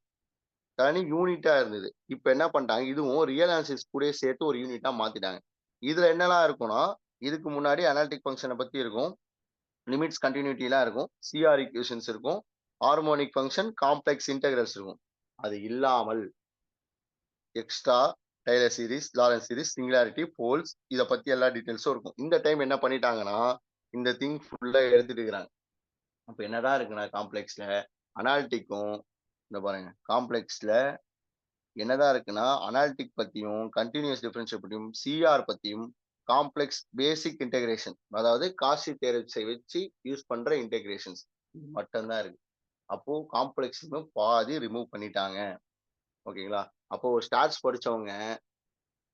தனி யூனிட்டா இருந்தது. இப்ப என்ன பண்ணிட்டாங்க, இதுவும் ரியல் அனாலிசிஸ் கூடயே சேர்த்து ஒரு யூனிட்டா மாத்திட்டாங்க. இதுல என்னலாம் இருக்கும்னா, இதுக்கு முன்னாடி அனாலிட்டிக் ஃபங்ஷன பத்தி இருக்கும். லிமிட்ஸ் கன்டினியூட்டிலாம் இருக்கும். சிஆர் ஈக்குவேஷன்ஸ் இருக்கும். ஹார்மோனிக் ஃபங்ஷன், காம்ப்ளெக்ஸ் இன்டெக்ரல்ஸ் இருக்கும். அது இல்லாமல் extra, Taylor series, Laurent series, singularity, poles இத பத்தி எல்லா டீட்டெயில்ஸும் இருக்கும். இந்த டைம் என்ன பண்ணிட்டாங்கன்னா, இந்த திங் ஃபுல்லா எடுத்துட்டு இருக்கிறாங்க. அப்ப என்னதான் இருக்குன்னா காம்ப்ளெக்ஸ்ல, அனாலிட்டிக்கும் இந்த பாருங்க. காம்ப்ளெக்ஸ்ல என்னதான் இருக்குன்னா, அனாலிட்டிக் பத்தியும், கன்டினியூயஸ் டிஃபரன்ஷியல் பத்தியும், சிஆர் பத்தியும், காம்ப்ளெக்ஸ் பேசிக் இன்டகிரேஷன் அதாவது காஷி தியரம்ஸை வச்சு யூஸ் பண்ற இன்டகிரேஷன்ஸ் மட்டும் தான் இருக்கு. அப்போ காம்ப்ளெக்ஸுமே பாதி ரிமூவ் பண்ணிட்டாங்க. ஓகேங்களா? அப்போ ஒரு ஸ்டாட்ஸ் படிச்சவங்க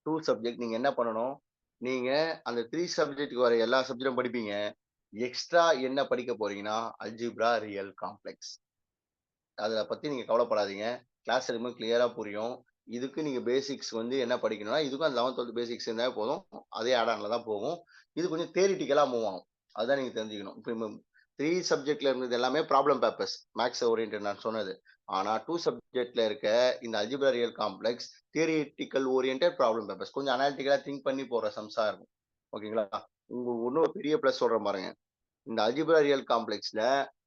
2 சப்ஜெக்ட் நீங்க என்ன பண்ணணும்? நீங்க அந்த 3 சப்ஜெக்ட்க்கு வர எல்லா சப்ஜெக்டும் படிப்பீங்க. எக்ஸ்ட்ரா என்ன படிக்க போறீங்கன்னா, அல்ஜீப்ரா, ரியல், காம்ப்ளெக்ஸ். அத பத்தி நீங்க கவலைப்படாதீங்க. கிளாஸ் எடுக்கும்போது கிளியரா புரியும். இதுக்கு நீங்க பேசிக்ஸ் என்ன படிக்கணும்னா, இதுக்கும் அந்த 11த், 12த் பேசிக்ஸ் இருந்தாவே போதும். அதே ஆட் ஆன்ல தான் போகும். இது கொஞ்சம் தியரிட்டிக்கலா மூவ் ஆகும். அதுதான் நீங்க தெரிஞ்சுக்கணும். இப்ப 3 சப்ஜெக்ட்ல இருந்தது எல்லாமே ப்ராப்ளம் பேப்பர்ஸ். மேத்ஸ் ஓரியன்டட் நான் சொன்னது. ஆனா 2 சப்ஜெக்ட்ல இருக்க இந்த algebra, real, complex theoretical oriented problem papers. கொஞ்சம் அனாலிட்டிக்கலா திங்க் பண்ணி போடுற சம்ஸா இருக்கும். ஓகேங்களா? இன்னொரு பெரிய பிளஸ் சொல்றேன் பாருங்க. இந்த அல்ஜீப்ரா, ரியல், காம்ப்ளெக்ஸ்ல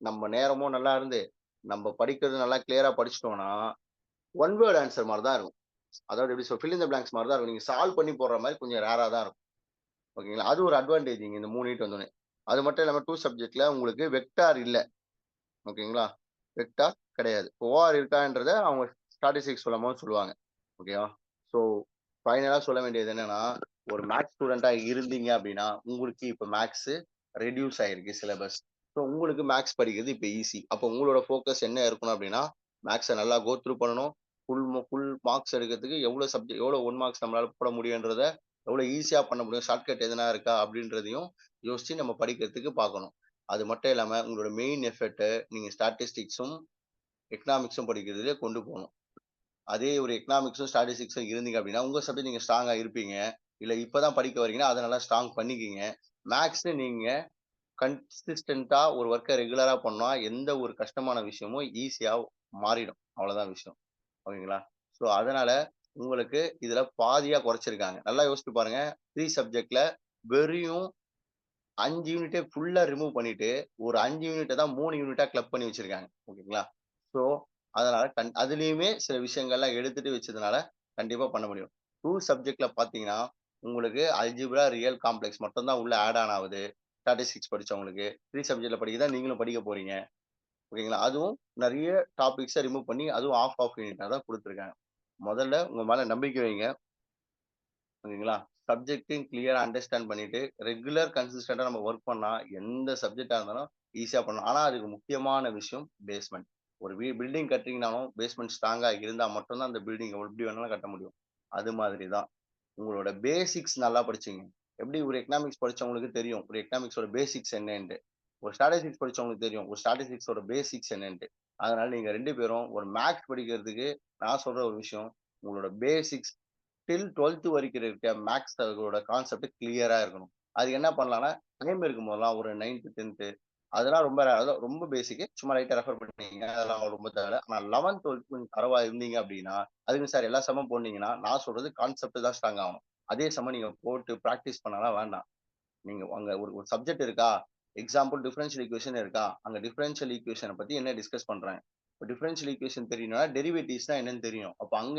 நம்ம நேரமும் நல்லா இருந்து, நம்ம படிக்கிறது நல்லா கிளியரா படிச்சுட்டோம்னா, ஒன் வேர்ட் ஆன்ஸர் மாரி தான் இருக்கும். அதாவது எப்படி ஃபில் இன் த பிளாங்க்ஸ் மாரி தான் இருக்கும். நீங்க சால்வ் பண்ணி போடுற மாரி கொஞ்சம் ரேரா தான் இருக்கும். ஓகேங்களா? அது ஒரு அட்வான்டேஜ்ங்க இந்த 3 யூனிட் வந்தோனே. அது மட்டும் இல்லாம 2 சப்ஜெக்ட்ல உங்களுக்கு வெக்டார் இல்ல. ஓகேங்களா? வெக்டார் கிடையாது. ஓஆர் இருக்கான்றத அவங்க ஸ்டாட்டிஸ்டிக்ஸ் சொல்லும்போது சொல்லுவாங்க. ஓகேவா? ஸோ ஃபைனலா சொல்ல வேண்டியது என்னன்னா, ஒரு மேத்ஸ் ஸ்டூடெண்ட்டா இருந்தீங்க அப்படின்னா, உங்களுக்கு இப்ப மேத்ஸ் ரெட்யூஸ் ஆயிருக்கு சிலபஸ். ஸோ உங்களுக்கு மேத்ஸ் படிக்கிறது இப்ப ஈஸி. அப்போ உங்களோட ஃபோக்கஸ் என்ன இருக்கணும் அப்படின்னா, மேத்ஸ நல்லா கோ த்ரூ பண்ணணும். ஃபுல் மார்க்ஸ் எடுக்கிறதுக்கு எவ்வளோ 1 மார்க்ஸ் நம்மளால போட முடியுன்றத, எவ்வளோ ஈஸியா பண்ண முடியும், ஷார்ட்கட் எதுனா இருக்கா அப்படின்றதையும் யோசிச்சு நம்ம படிக்கிறதுக்கு பார்க்கணும். அது மட்டும் இல்லாம உங்களோட மெயின் எஃபர்ட்ட நீங்க ஸ்டாட்டிஸ்டிக்ஸும், எக்கனாமிக்ஸும் படிக்கிறதுல கொண்டு போணும். அதே ஒரு எக்கனாமிக்ஸும், ஸ்டாட்டிஸ்டிக்ஸும் இருந்தீங்க அப்படின்னா, உங்க சப்ஜெக்ட் நீங்க ஸ்ட்ராங்கா இருப்பீங்க. இல்ல இப்ப தான் படிக்க வரீங்கன்னா, அத நல்லா ஸ்ட்ராங் பண்ணிக்கங்க. மேத்ஸ்ல நீங்க கன்சிஸ்டன்ட்டா ஒரு வொர்க்க ரெகுலரா பண்ணா, எந்த ஒரு கஷ்டமான விஷயமும் ஈஸியா மாறிடும். அவ்வளோதான் விஷயம். ஓகேங்களா? ஸோ அதனால உங்களுக்கு இதுல பாதியா குறைச்சிருக்காங்க. நல்லா யோசிச்சு பாருங்க. 3 சப்ஜெக்ட்ல வெறும் 5 யூனிட்டே ஃபுல்லா ரிமூவ் பண்ணிட்டு, ஒரு 5 யூனிட்ட தான் 3 யூனிட்டா கிளப் பண்ணி வச்சிருக்காங்க. ஓகேங்களா? ஸோ, அதனால அதிலயுமே சில விஷயங்கள்லாம் எடுத்துட்டு வச்சதுனால, கண்டிப்பா பண்ண முடியும். 2 சப்ஜெக்ட்ல பார்த்தீங்கன்னா, உங்களுக்கு அல்ஜீப்ரா, ரியல், காம்ப்ளெக்ஸ் மட்டும் தான் உள்ள ஆட் ஆன் ஆவுது. ஸ்டாட்டிஸ்டிக்ஸ் படிச்சவங்களுக்கு. 3 சப்ஜெக்ட்ல படிக்க தான் நீங்களும் படிக்க போறீங்க. ஓகேங்களா? அதுவும் நெறைய டாபிக்ஸ ரிமூவ் பண்ணி, அதுவும் ஆஃப் யூனிட்டா தான் குடுத்துருக்காங்க. முதல்ல உங்க மேல நம்பிக்கை வைங்க. ஓகேங்களா? சப்ஜெக்ட்டையும் கிளியரா அண்டர்ஸ்டாண்ட் பண்ணிட்டு, ரெகுலர் கன்சிஸ்டன்ட்டா நம்ம வொர்க் பண்ணா, எந்த சப்ஜெக்ட்டா இருந்தாலும் ஈஸியா பண்ணலாம். ஆனா, அதுக்கு முக்கியமான விஷயம் பேஸ்மெண்ட். ஒரு பில்டிங் கட்டுறீங்கனாலும், பேஸ்மெண்ட் ஸ்ட்ராங்கா இருந்தா மட்டும் தான் அந்த பில்டிங் எப்படி வேணாலும் கட்ட முடியும். அது மாதிரி தான். உங்களோட பேசிக்ஸ் நல்லா படிச்சீங்க. எப்படி ஒரு எக்கனாமிக்ஸ் படிச்சவங்களுக்கு தெரியும். ஒரு எக்கனாமிக்ஸோட பேசிக்ஸ் என்னன்ட்டு. ஒரு ஸ்டாட்டிஸ்டிக்ஸ் படிச்சவங்களுக்கு தெரியும். ஒரு ஸ்டாட்டிஸ்டிக்ஸோட பேசிக்ஸ் என்னன்ட்டு. அதனால நீங்க 2 பேரும் ஒரு மேத்ஸ் படிக்கிறதுக்கு நான் சொல்ற ஒரு விஷயம், உங்களோட பேசிக்ஸ் டில் 12த் வரைக்கும் இருக்க மேத்ஸ் அதோட கான்செப்ட் கிளியரா இருக்கணும். அதுக்கு என்ன பண்ணலாம்னா, டைம் இருக்கும் போதெல்லாம் ஒரு 9த், 10த் அதெல்லாம் அதெல்லாம் ரொம்ப பேசிக். சும்மா லைட்டா ரெஃபர் பண்ணீங்க. அதெல்லாம் ரொம்ப தேவையில்ல. ஆனா 11த், 12த் கொஞ்சம் தரோவா இருந்தீங்க அப்படின்னா, அதுக்கு சார் எல்லா சம்மும் போனீங்கன்னா, நான் சொல்றது கான்செப்ட் தான் ஸ்ட்ராங் ஆகணும். அதே சம்ம நீங்க போட்டு பிராக்டிஸ் பண்ணலாம் வேண்டாம். நீங்க அங்க ஒரு ஒரு சப்ஜெக்ட் இருக்கா? எக்ஸாம்பிள் டிஃபரன்ஷியல் ஈக்குவேஷன் இருக்கா? அங்க டிஃபரன்ஷியல் ஈக்குவேஷன பத்தி என்ன டிஸ்கஸ் பண்றாங்க? இப்ப டிஃபரன்ஷியல் ஈக்குவேஷன் தெரியணும்னா, டெரிவேட்டிவ்ஸ்னா என்னன்னு தெரியும். அப்ப அங்க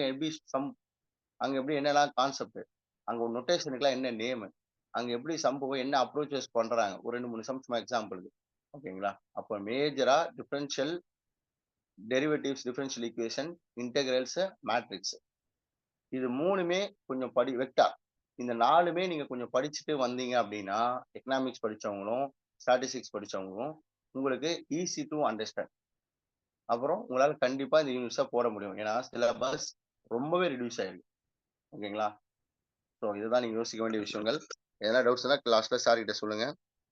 எப்படி என்னலாம் கான்செப்ட்? அங்க ஒரு நொட்டேஷனுக்குலாம் என்ன நேமு? அங்க எப்படி சம் போக என்ன அப்ரோச்சஸ் பண்றாங்க? ஒரு 2, 3 சம் சும்மா எக்ஸாம்பிளுக்கு. ஓகேங்களா? அப்ப மேஜரா differential, derivatives, differential equation, integrals, matrix. இது 3மே கொஞ்சம் வெக்டார். இந்த 4மே நீங்க கொஞ்சம் படிச்சுட்டு வந்தீங்க அப்படின்னா, எக்கனாமிக்ஸ் படிச்சவங்களும், ஸ்டாட்டிஸ்டிக்ஸ் படிச்சவங்களும் உங்களுக்கு ஈஸி டூ அண்டர்ஸ்டாண்ட். அப்புறம் உங்களால கண்டிப்பா இந்த யூனிட்ஸ போட முடியும். ஏன்னா சிலபஸ் ரொம்பவே ரெடியூஸ் ஆயிருக்கு. ஓகேங்களா? ஸோ இதுதான் நீங்க யோசிக்க வேண்டிய விஷயங்கள். எதனா டவுட்ஸ்னா லாஸ்ட்ல சார் கிட்ட சொல்லுங்க.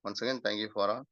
Once again thank you for all.